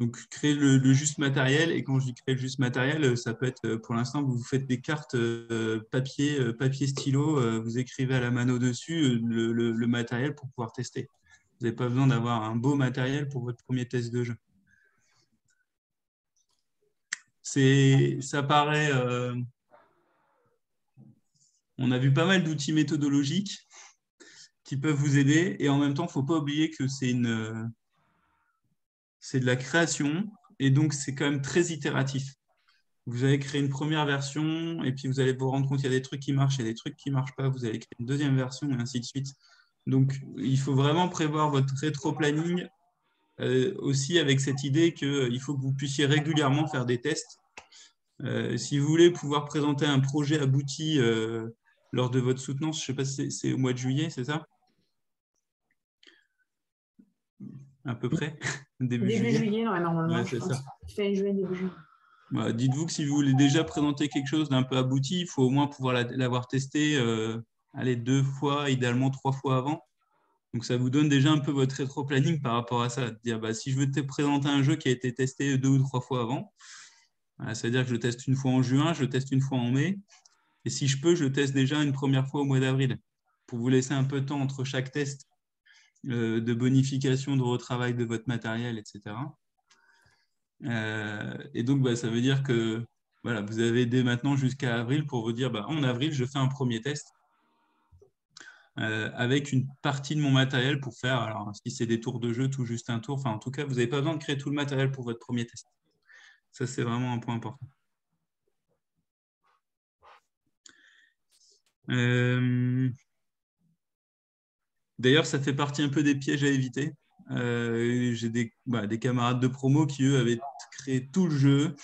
Donc, créer le juste matériel. Et quand je dis créer le juste matériel, ça peut être, pour l'instant, vous faites des cartes papier, stylo, vous écrivez à la mano dessus le matériel pour pouvoir tester. Vous n'avez pas besoin d'avoir un beau matériel pour votre premier test de jeu. Ça paraît... on a vu pas mal d'outils méthodologiques qui peuvent vous aider. Et en même temps, il ne faut pas oublier que c'est de la création. Et donc, c'est quand même très itératif. Vous allez créer une première version et puis vous allez vous rendre compte qu'il y a des trucs qui marchent et des trucs qui ne marchent pas. Vous allez créer une deuxième version et ainsi de suite. Donc, il faut vraiment prévoir votre rétro-planning aussi avec cette idée qu'il faut que vous puissiez régulièrement faire des tests. Si vous voulez pouvoir présenter un projet abouti lors de votre soutenance, je ne sais pas si c'est au mois de juillet, c'est ça? À peu près? Début juillet, normalement. Ouais, c'est ça. Fin juillet, début juillet. Bah, dites-vous que si vous voulez déjà présenter quelque chose d'un peu abouti, il faut au moins pouvoir l'avoir testé 2 fois, idéalement 3 fois avant. Donc, ça vous donne déjà un peu votre rétro-planning par rapport à ça. Dire, si je veux te présenter un jeu qui a été testé 2 ou 3 fois avant, c'est-à-dire que je le teste une fois en juin, je le teste une fois en mai. Et si je peux, je le teste déjà une première fois au mois d'avril pour vous laisser un peu de temps entre chaque test de bonification, de retravail de votre matériel, etc. Et donc, ça veut dire que voilà, vous avez dès maintenant jusqu'à avril pour vous dire en avril, je fais un premier test avec une partie de mon matériel pour faire, alors si c'est des tours de jeu, tout juste un tour, enfin en tout cas, vous n'avez pas besoin de créer tout le matériel pour votre premier test. Ça, c'est vraiment un point important. D'ailleurs, ça fait partie un peu des pièges à éviter. J'ai des camarades de promo qui, eux, avaient créé tout le jeu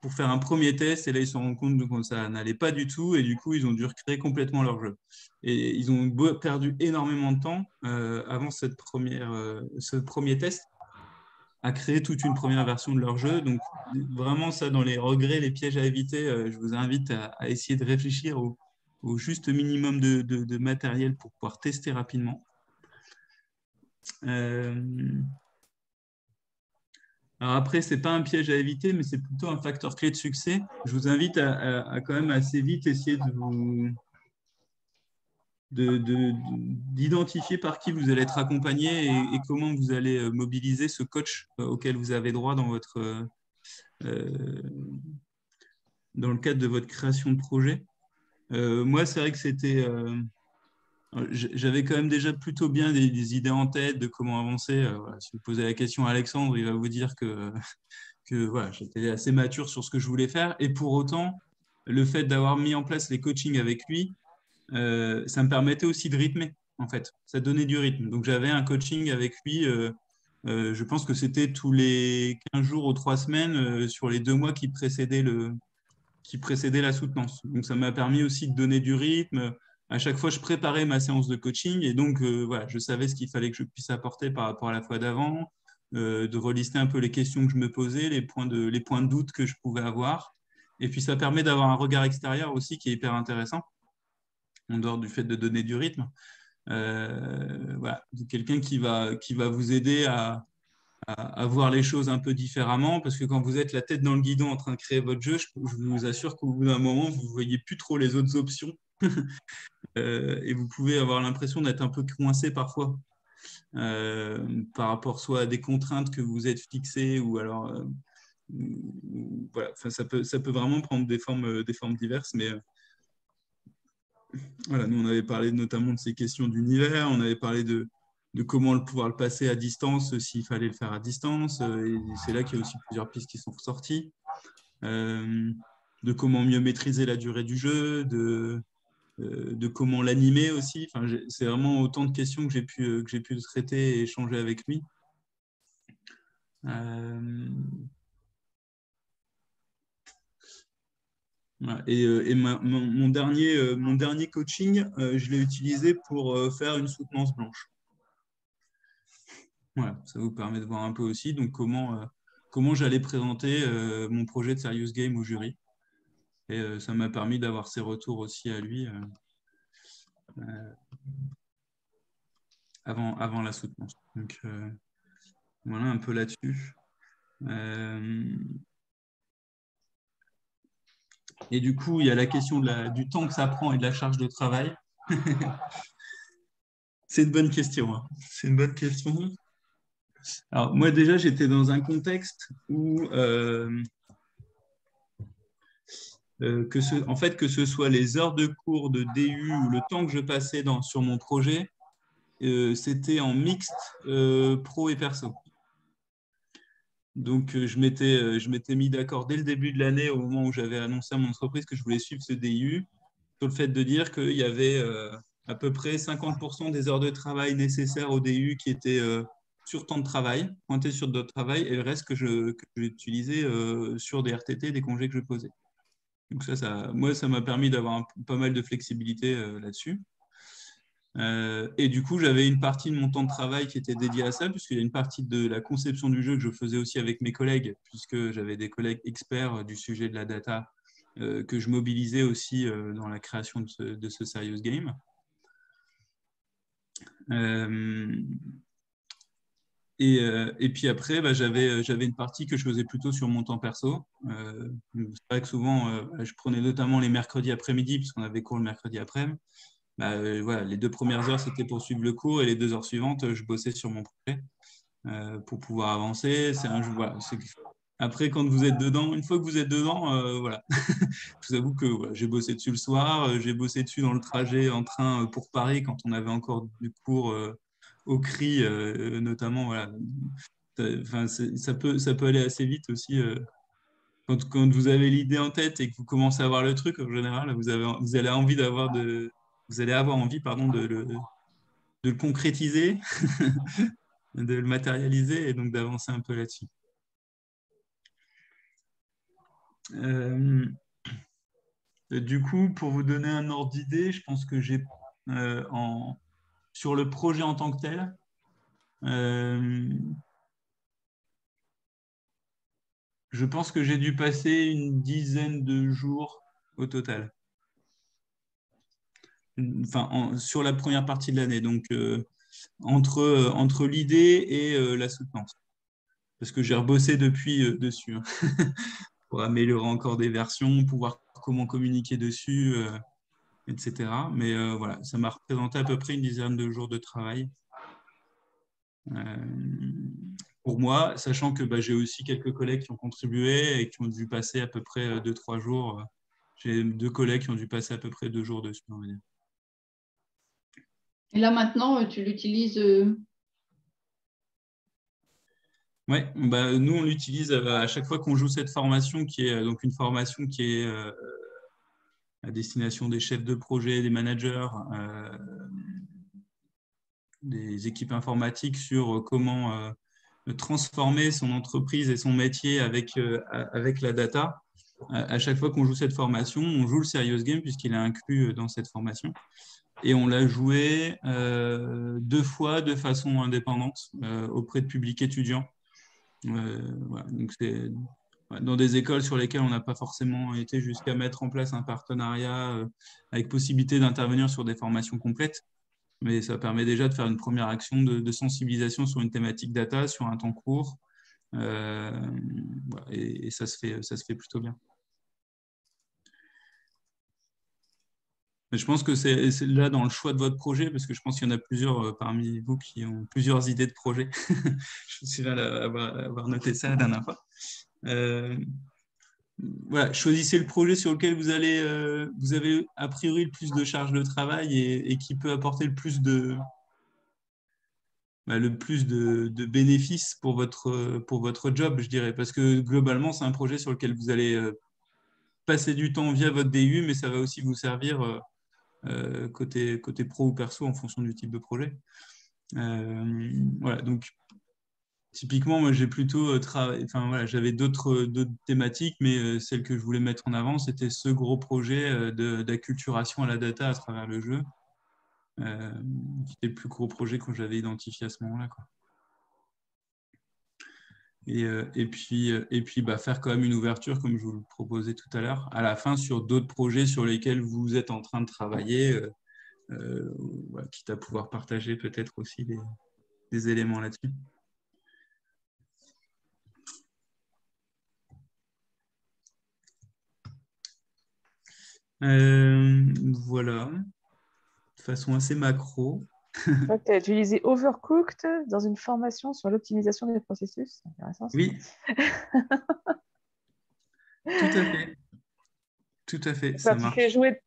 pour faire un premier test et là, ils se sont rendus compte que ça n'allait pas du tout et du coup, ils ont dû recréer complètement leur jeu. Et ils ont perdu énormément de temps avant ce premier test à créer toute une première version de leur jeu. Donc, vraiment, ça, dans les regrets, les pièges à éviter, je vous invite à essayer de réfléchir au juste minimum de matériel pour pouvoir tester rapidement. Alors après, ce n'est pas un piège à éviter, mais c'est plutôt un facteur clé de succès. Je vous invite à quand même assez vite essayer d'identifier par qui vous allez être accompagné et comment vous allez mobiliser ce coach auquel vous avez droit dans le cadre de votre création de projet. Moi, c'est vrai que j'avais quand même déjà plutôt bien des idées en tête de comment avancer. Voilà, si vous posez la question à Alexandre, il va vous dire que voilà, j'étais assez mature sur ce que je voulais faire. Et pour autant, le fait d'avoir mis en place les coachings avec lui, ça me permettait aussi de rythmer, en fait. Ça donnait du rythme. Donc, j'avais un coaching avec lui. Je pense que c'était tous les 15 jours ou 3 semaines sur les 2 mois qui précédaient la soutenance. Donc, ça m'a permis aussi de donner du rythme. À chaque fois, je préparais ma séance de coaching et donc, voilà, je savais ce qu'il fallait que je puisse apporter par rapport à la fois d'avant, de relister un peu les questions que je me posais, les points de doute que je pouvais avoir. Et puis, ça permet d'avoir un regard extérieur aussi qui est hyper intéressant, en dehors du fait de donner du rythme. Voilà, quelqu'un qui va vous aider à voir les choses un peu différemment, parce que quand vous êtes la tête dans le guidon en train de créer votre jeu, je vous assure qu'au bout d'un moment, vous ne voyez plus trop les autres options et vous pouvez avoir l'impression d'être un peu coincé parfois par rapport soit à des contraintes que vous êtes fixées ou alors voilà, ça peut vraiment prendre des formes diverses, mais voilà, nous on avait parlé notamment de ces questions d'univers, on avait parlé de comment pouvoir le passer à distance s'il fallait le faire à distance. Et c'est là qu'il y a aussi plusieurs pistes qui sont ressorties. De comment mieux maîtriser la durée du jeu, de comment l'animer aussi. Enfin, c'est vraiment autant de questions que j'ai pu traiter et échanger avec lui. Et mon dernier coaching, je l'ai utilisé pour faire une soutenance blanche. Voilà, ça vous permet de voir un peu aussi donc comment j'allais présenter mon projet de Serious Game au jury. Et ça m'a permis d'avoir ses retours aussi à lui avant la soutenance. Donc, Voilà, un peu là-dessus. Et du coup, il y a la question du temps que ça prend et de la charge de travail. C'est une bonne question. Hein. C'est une bonne question. Alors, moi, déjà, j'étais dans un contexte où, en fait, que ce soit les heures de cours de DU ou le temps que je passais sur mon projet, c'était en mixte pro et perso. Donc, je m'étais mis d'accord dès le début de l'année, au moment où j'avais annoncé à mon entreprise que je voulais suivre ce DU, sur le fait de dire qu'il y avait à peu près 50% des heures de travail nécessaires au DU qui étaient sur temps de travail, pointées sur d'autres travail, et le reste que j'utilisais sur des RTT, des congés que je posais. Donc moi, ça m'a permis d'avoir pas mal de flexibilité là-dessus. Et du coup, j'avais une partie de mon temps de travail qui était dédiée à ça, puisqu'il y a une partie de la conception du jeu que je faisais aussi avec mes collègues, puisque j'avais des collègues experts du sujet de la data que je mobilisais aussi dans la création de ce Serious Game. Et puis après, j'avais une partie que je faisais plutôt sur mon temps perso. C'est vrai que souvent, je prenais notamment les mercredis après-midi, puisqu'on avait cours le mercredi après-midi. Voilà, les 2 premières heures, c'était pour suivre le cours, et les 2 heures suivantes, je bossais sur mon projet pour pouvoir avancer. C'est un jeu, voilà, après, quand vous êtes dedans, une fois que vous êtes dedans, voilà. Je vous avoue que voilà, j'ai bossé dessus le soir, j'ai bossé dessus dans le trajet en train pour Paris quand on avait encore du cours au CRI, notamment. Voilà. Enfin, ça peut aller assez vite aussi. Quand vous avez l'idée en tête et que vous commencez à voir le truc, en général, vous allez avoir envie, pardon, de le concrétiser, de le matérialiser et donc d'avancer un peu là-dessus. Du coup, pour vous donner un ordre d'idée, je pense que j'ai sur le projet en tant que tel, je pense que j'ai dû passer une dizaine de jours au total. Enfin, sur la première partie de l'année, donc entre l'idée et la soutenance. Parce que j'ai rebossé depuis dessus, hein, pour améliorer encore des versions, pour voir comment communiquer dessus, etc. Mais voilà, ça m'a représenté à peu près une dizaine de jours de travail. Pour moi, sachant que j'ai aussi quelques collègues qui ont contribué et qui ont dû passer à peu près 2-3 jours. J'ai 2 collègues qui ont dû passer à peu près 2 jours dessus, on va dire. Et là, maintenant, tu l'utilises Oui, nous, on l'utilise à chaque fois qu'on joue cette formation, qui est donc une formation qui est à destination des chefs de projet, des managers, des équipes informatiques sur comment transformer son entreprise et son métier avec la data. À chaque fois qu'on joue cette formation, on joue le Serious Game puisqu'il est inclus dans cette formation. Et on l'a joué 2 fois de façon indépendante auprès de publics étudiants. Voilà. Donc c'est dans des écoles sur lesquelles on n'a pas forcément été jusqu'à mettre en place un partenariat avec possibilité d'intervenir sur des formations complètes. Mais ça permet déjà de faire une première action de sensibilisation sur une thématique data, sur un temps court. Voilà, et ça se fait plutôt bien. Mais je pense que c'est là dans le choix de votre projet, parce que je pense qu'il y en a plusieurs parmi vous qui ont plusieurs idées de projet. Je suis là à avoir noté ça la dernière fois. Voilà, choisissez le projet sur lequel vous avez a priori le plus de charge de travail et qui peut apporter le plus de bénéfices pour votre job, je dirais. Parce que globalement, c'est un projet sur lequel vous allez passer du temps via votre DU, mais ça va aussi vous servir côté pro ou perso en fonction du type de projet. Voilà, donc typiquement, moi j'ai plutôt j'avais d'autres thématiques, mais celle que je voulais mettre en avant, c'était ce gros projet d'acculturation à la data à travers le jeu, qui était le plus gros projet que j'avais identifié à ce moment-là, quoi. Et puis faire quand même une ouverture, comme je vous le proposais tout à l'heure, à la fin sur d'autres projets sur lesquels vous êtes en train de travailler, quitte à pouvoir partager peut-être aussi des éléments là-dessus. Voilà, de façon assez macro. Je crois que tu as utilisé Overcooked dans une formation sur l'optimisation des processus. C'est intéressant, ça. Oui, tout à fait. Tout à fait, ça Enfin, marche.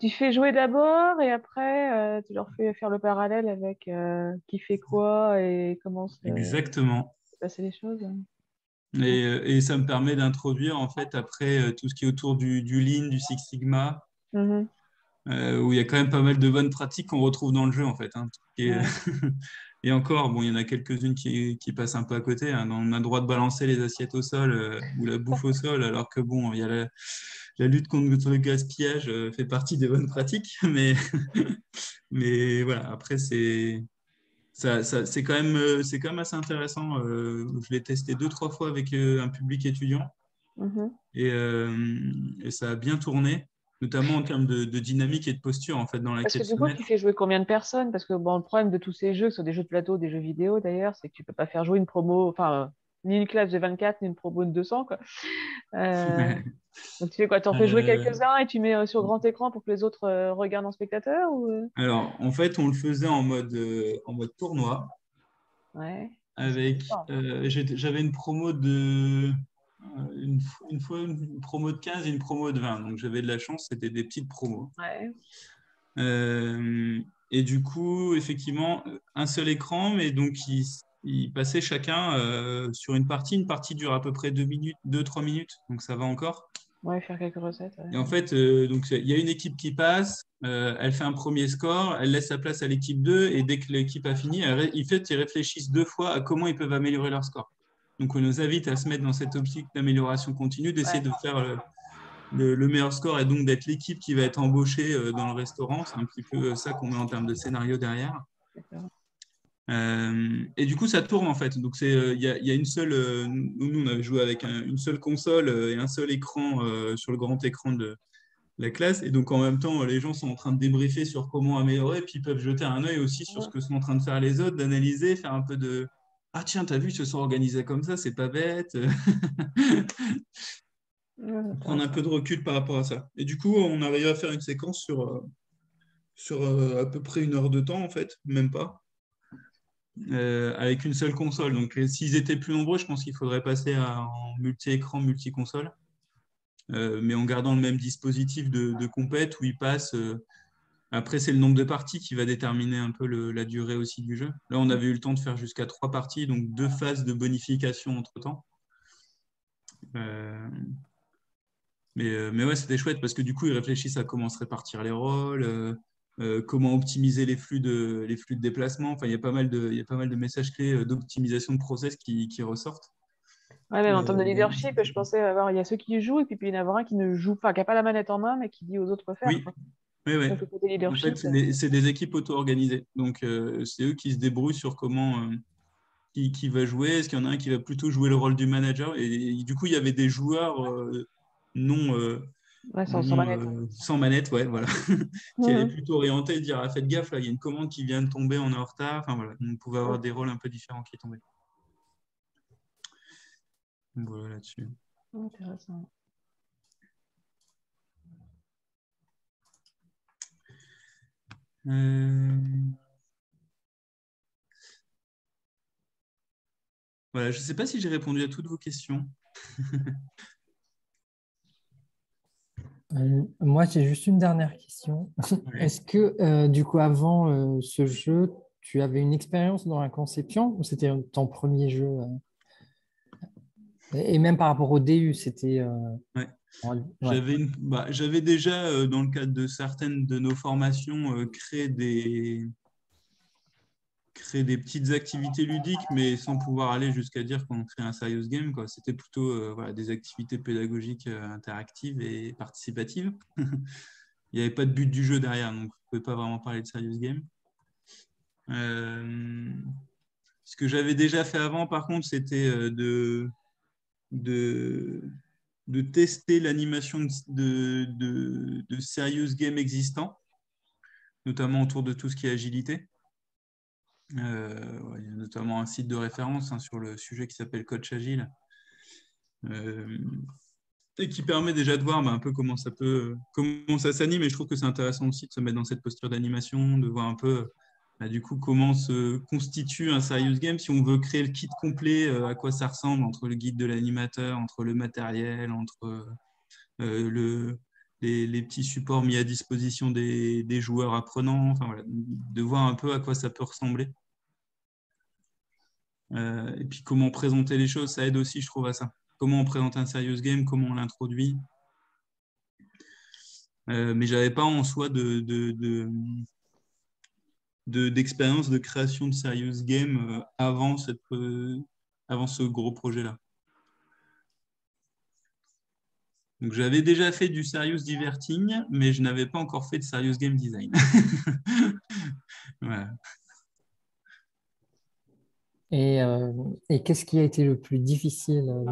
tu fais jouer d'abord et après, tu leur fais faire le parallèle avec qui fait quoi et comment se Exactement. passer les choses. Et ça me permet d'introduire en fait après tout ce qui est autour du Lean, du Six Sigma, Mhm. où il y a quand même pas mal de bonnes pratiques qu'on retrouve dans le jeu en fait. Hein. Ouais. Et encore, bon, il y en a quelques-unes qui passent un peu à côté. Hein. On a le droit de balancer les assiettes au sol ou la bouffe au sol, alors que bon, il y a la lutte contre le gaspillage fait partie des bonnes pratiques. Mais voilà, après, c'est quand même assez intéressant. Je l'ai testé 2, 3 fois avec un public étudiant Mhm. et ça a bien tourné, notamment en termes de dynamique et de posture en fait dans Parce que laquelle du se coup, tu mettre. fais jouer combien de personnes? Parce que bon, le problème de tous ces jeux, que ce soit des jeux de plateau, des jeux vidéo d'ailleurs, c'est que tu peux pas faire jouer une promo, enfin, ni une classe de 24, ni une promo de 200, quoi. Euh, donc tu fais quoi? Tu en fais jouer Euh, quelques-uns et tu mets sur grand écran pour que les autres regardent en spectateur ou... alors, en fait, on le faisait en mode tournoi Ouais. C'est avec, fort. j'avais une promo de une fois une promo de 15 et une promo de 20. Donc j'avais de la chance, c'était des petites promos. Ouais. Euh, et du coup, effectivement, un seul écran, mais donc ils passaient chacun sur une partie. Une partie dure à peu près 2 minutes, 2, 3 minutes, donc ça va encore. Ouais, faire quelques recettes. Ouais. Et en fait, donc il y a une équipe qui passe, elle fait un premier score, elle laisse sa place à l'équipe 2, et dès que l'équipe a fini, ils réfléchissent 2 fois à comment ils peuvent améliorer leur score. Donc on nous invite à se mettre dans cette optique d'amélioration continue, d'essayer Ouais. de faire le meilleur score, et donc d'être l'équipe qui va être embauchée dans le restaurant. C'est un petit peu ça qu'on met en termes de scénario derrière. D'accord. Et du coup, ça tourne en fait. Donc, il y a une seule. Nous, on avait joué avec une seule console et un seul écran sur le grand écran de la classe. Et donc, en même temps, les gens sont en train de débriefer sur comment améliorer. Puis, ils peuvent jeter un œil aussi sur ce Mhm. que sont en train de faire les autres, d'analyser, faire un peu de. Ah, tiens, t'as vu, ils se sont organisés comme ça, c'est pas bête. Ouais, Prendre un peu intéressant. de recul par rapport à ça. Et du coup, on arrive à faire une séquence sur à peu près 1 heure de temps, en fait, même pas. Avec une seule console. Donc, s'ils étaient plus nombreux, je pense qu'il faudrait passer en multi-écran, multi-console, mais en gardant le même dispositif de compète où ils passent. Après, c'est le nombre de parties qui va déterminer un peu la durée aussi du jeu. Là, on avait eu le temps de faire jusqu'à 3 parties, donc 2 phases de bonification entre-temps. Euh, mais ouais, c'était chouette parce que du coup, ils réfléchissent à comment se répartir les rôles, comment optimiser les flux de déplacement. Enfin, il y a pas mal de messages clés d'optimisation de process qui ressortent. Ouais, même en termes de Euh, leadership, je pensais avoir, il y a ceux qui jouent et puis il y en a un qui ne joue pas, qui n'a pas la manette en main, mais qui dit aux autres quoi faire, oui, quoi. oui, oui. Donc le côté En fait, leadership. c'est des équipes auto-organisées. Donc, c'est eux qui se débrouillent sur comment, qui va jouer. Est-ce qu'il y en a un qui va plutôt jouer le rôle du manager? Et du coup, il y avait des joueurs non, Ouais, sans manette. sans manette, ouais, voilà, qui allaient Mhm. plutôt orienter et dire ah, faites gaffe, là, il y a une commande qui vient de tomber, on est en retard. Enfin, voilà, on pouvait avoir des rôles un peu différents qui tombaient. Donc, voilà là-dessus. Intéressant. Euh, Voilà, je ne sais pas si j'ai répondu à toutes vos questions. Moi, j'ai juste une dernière question. Ouais. Est-ce que, du coup, avant ce jeu, tu avais une expérience dans la conception ou c'était ton premier jeu et même par rapport au DU, c'était... Ouais. ouais. J'avais déjà, dans le cadre de certaines de nos formations, créé des petites activités ludiques, mais sans pouvoir aller jusqu'à dire qu'on crée un serious game, quoi. C'était plutôt voilà, des activités pédagogiques interactives et participatives. Il n'y avait pas de but du jeu derrière, donc on ne pouvait pas vraiment parler de serious game. Euh, Ce que j'avais déjà fait avant, par contre, c'était de, de tester l'animation de serious games existants, notamment autour de tout ce qui est agilité. Ouais, il y a notamment un site de référence sur le sujet qui s'appelle Coach Agile, euh, et qui permet déjà de voir un peu comment ça s'anime. Et je trouve que c'est intéressant aussi de se mettre dans cette posture d'animation, de voir un peu du coup comment se constitue un serious game. Si on veut créer le kit complet, à quoi ça ressemble entre le guide de l'animateur, entre le matériel, entre les petits supports mis à disposition des joueurs apprenants, enfin, voilà, de voir un peu à quoi ça peut ressembler. Et puis comment présenter les choses, ça aide aussi, je trouve, à ça. Comment on présente un serious game, comment on l'introduit. Mais je n'avais pas en soi d'expérience de création de serious game avant ce gros projet-là. Donc j'avais déjà fait du serious diverting, mais je n'avais pas encore fait de serious game design. Voilà. Et qu'est-ce qui a été le plus difficile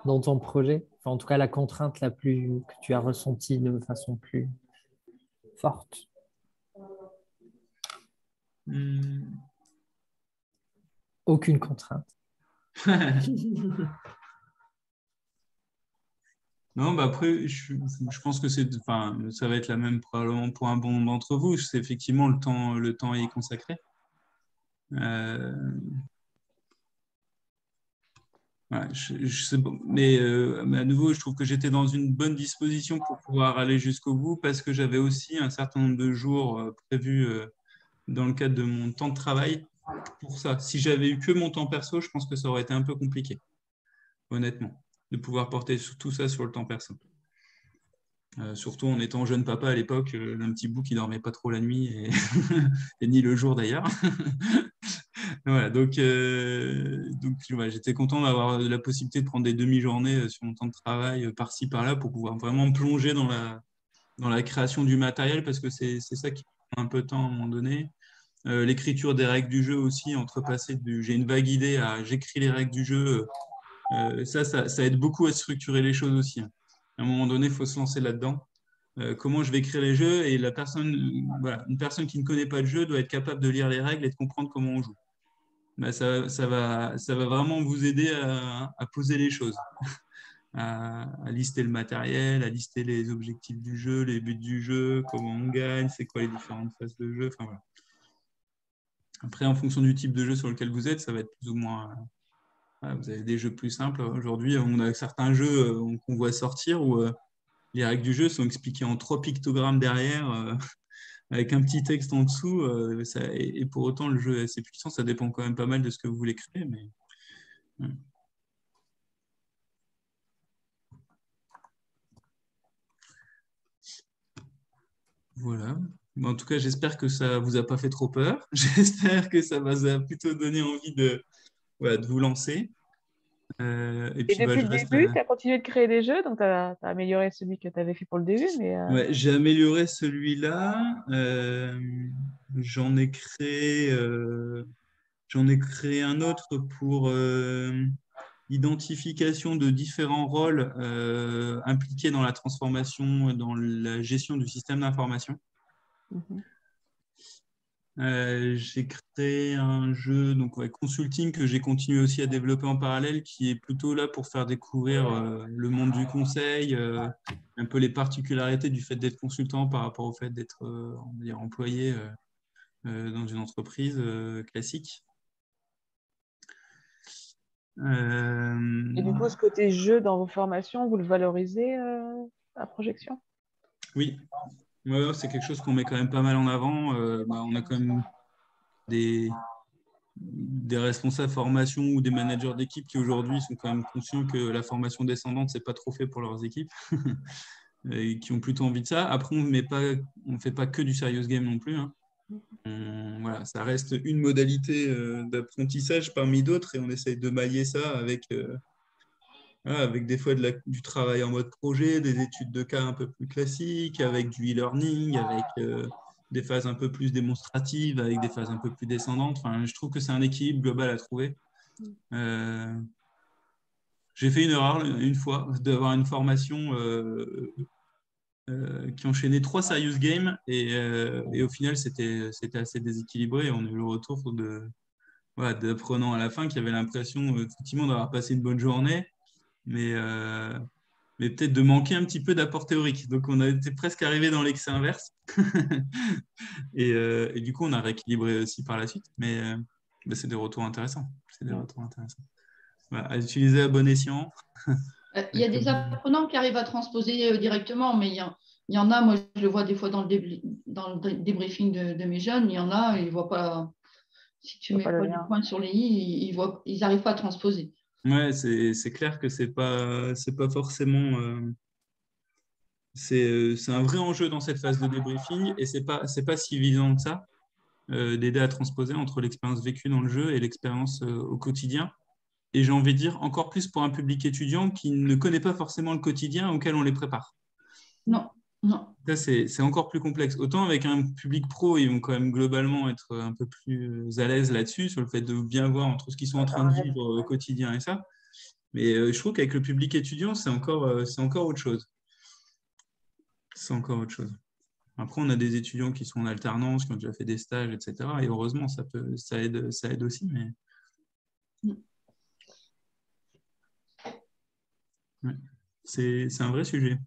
dans ton projet? Enfin, en tout cas, la contrainte que tu as ressentie de façon plus forte. Aucune contrainte. Non, après, je pense que ça va être la même probablement pour un bon nombre d'entre vous. C'est effectivement le temps est consacré. Ouais, mais à nouveau, je trouve que j'étais dans une bonne disposition pour pouvoir aller jusqu'au bout parce que j'avais aussi un certain nombre de jours prévus dans le cadre de mon temps de travail pour ça. Si j'avais eu que mon temps perso, je pense que ça aurait été un peu compliqué, honnêtement, de pouvoir porter tout ça sur le temps perso. Surtout en étant jeune papa à l'époque, d'un petit bout qui dormait pas trop la nuit et ni le jour d'ailleurs. Voilà, donc ouais, j'étais content d'avoir la possibilité de prendre des demi-journées sur mon temps de travail par-ci par-là pour pouvoir vraiment me plonger dans la création du matériel parce que c'est ça qui prend un peu de temps à un moment donné. L'écriture des règles du jeu aussi, entrepasser j'ai une vague idée à j'écris les règles du jeu, ça aide beaucoup à structurer les choses aussi. À un moment donné, il faut se lancer là-dedans. Comment je vais écrire les jeux et une personne qui ne connaît pas le jeu doit être capable de lire les règles et de comprendre comment on joue. Ça va vraiment vous aider à poser les choses, à lister le matériel, à lister les objectifs du jeu, les buts du jeu, comment on gagne, c'est quoi les différentes phases de jeu. Enfin, voilà. Après, en fonction du type de jeu sur lequel vous êtes, ça va être plus ou moins... vous avez des jeux plus simples. Aujourd'hui, on a certains jeux qu'on voit sortir où les règles du jeu sont expliquées en 3 pictogrammes derrière, avec un petit texte en dessous. Et pour autant, le jeu est assez puissant. Ça dépend quand même pas mal de ce que vous voulez créer. Mais... Voilà. En tout cas, j'espère que ça vous a pas fait trop peur. J'espère que ça vous a plutôt donné envie de vous lancer. Et puis, depuis je le reste début, tu as continué de créer des jeux, donc tu as amélioré celui que tu avais fait pour le début. Mais j'ai amélioré celui-là. J'en ai créé un autre pour identification de différents rôles impliqués dans la transformation, dans la gestion du système d'information. J'ai créé un jeu consulting que j'ai continué aussi à développer en parallèle, qui est plutôt là pour faire découvrir le monde du conseil, un peu les particularités du fait d'être consultant par rapport au fait d'être employé dans une entreprise classique. Et du coup, ce côté jeu dans vos formations, vous le valorisez à projection? Oui, c'est quelque chose qu'on met quand même pas mal en avant. On a quand même des responsables formation ou des managers d'équipe qui aujourd'hui sont quand même conscients que la formation descendante, c'est pas trop fait pour leurs équipes et qui ont plutôt envie de ça. Après, on ne fait pas que du serious game non plus. Hein. Ça reste une modalité d'apprentissage parmi d'autres et on essaye de mailler ça avec des fois du travail en mode projet, des études de cas un peu plus classiques, avec du e-learning, avec des phases un peu plus démonstratives, avec des phases un peu plus descendantes. Enfin, je trouve que c'est un équilibre global à trouver. J'ai fait une erreur une fois d'avoir une formation qui enchaînait 3 serious games et au final, c'était assez déséquilibré. On a eu le retour d'apprenants à la fin qui avaient l'impression effectivement d'avoir passé une bonne journée, mais mais peut-être de manquer un petit peu d'apport théorique. Donc, on a été presque arrivé dans l'excès inverse. Et du coup, on a rééquilibré aussi par la suite. Mais c'est des retours intéressants. C'est des retours intéressants. Voilà, à utiliser à bon escient. Il y a des apprenants qui arrivent à transposer directement, mais il y en a, moi je le vois des fois dans le débriefing de mes jeunes, il y en a, ils ne voient pas, si tu mets pas les points sur les i, ils n'arrivent pas à transposer. Ouais, c'est clair que c'est pas forcément... c'est un vrai enjeu dans cette phase de débriefing et c'est pas si évident que ça d'aider à transposer entre l'expérience vécue dans le jeu et l'expérience au quotidien. Et j'ai envie de dire encore plus pour un public étudiant qui ne connaît pas forcément le quotidien auquel on les prépare. Non. Ça, c'est encore plus complexe. Autant avec un public pro, ils vont quand même globalement être un peu plus à l'aise là-dessus, sur le fait de bien voir entre ce qu'ils sont en train de vivre au quotidien et ça. Mais je trouve qu'avec le public étudiant, c'est encore autre chose. C'est encore autre chose. Après, on a des étudiants qui sont en alternance, qui ont déjà fait des stages, etc. Et heureusement, ça aide aussi. Mais... Ouais. C'est un vrai sujet.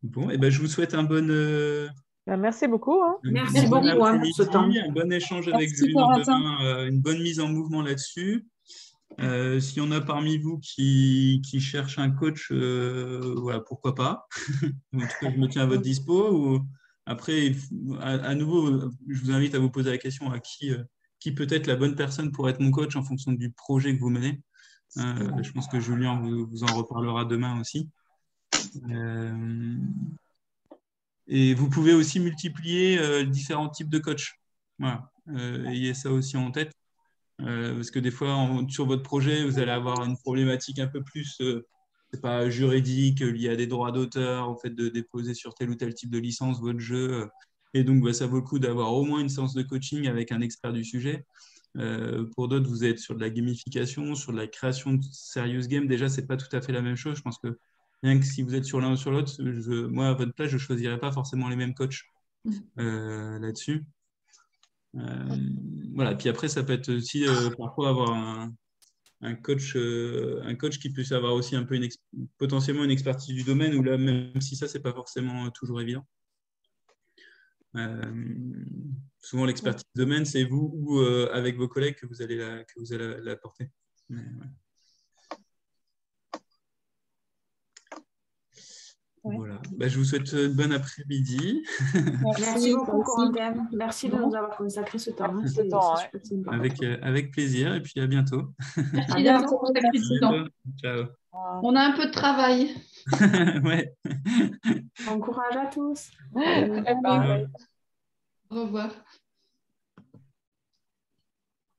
Bon, et ben, je vous souhaite un bon... Merci beaucoup. Merci beaucoup pour ce temps. Un bon échange avec Julien demain, une bonne mise en mouvement là-dessus. S'il y en a parmi vous qui cherchent un coach, voilà, pourquoi pas. En tout cas, je me tiens à votre dispo. Ou... Après, à nouveau, je vous invite à vous poser la question à qui peut être la bonne personne pour être mon coach en fonction du projet que vous menez. Je pense que Julien vous en reparlera demain aussi. Et vous pouvez aussi multiplier différents types de coachs. Voilà. Ayez ça aussi en tête. Parce que des fois, sur votre projet, vous allez avoir une problématique un peu plus, c'est pas juridique, liée à des droits d'auteur, au fait de déposer sur tel ou tel type de licence votre jeu. Et donc, ça vaut le coup d'avoir au moins une séance de coaching avec un expert du sujet. Pour d'autres, vous êtes sur de la gamification, sur de la création de serious game. Déjà, c'est pas tout à fait la même chose. Je pense que rien que si vous êtes sur l'un ou sur l'autre, moi, à votre place, je ne choisirais pas forcément les mêmes coachs là-dessus. Voilà. Puis après, ça peut être aussi parfois avoir un coach qui puisse avoir aussi un peu potentiellement une expertise du domaine, où là, même si ça, c'est pas forcément toujours évident. Souvent, l'expertise du domaine, c'est vous ou avec vos collègues que vous allez l'apporter. Ouais. Voilà. Je vous souhaite une bonne après-midi. Merci beaucoup, Corentin. Merci de nous avoir consacré ce temps. Avec plaisir et puis à bientôt. Merci d'avoir consacré ce temps. Ciao. On a un peu de travail. Ouais. Bon courage à tous. Au revoir. Au revoir.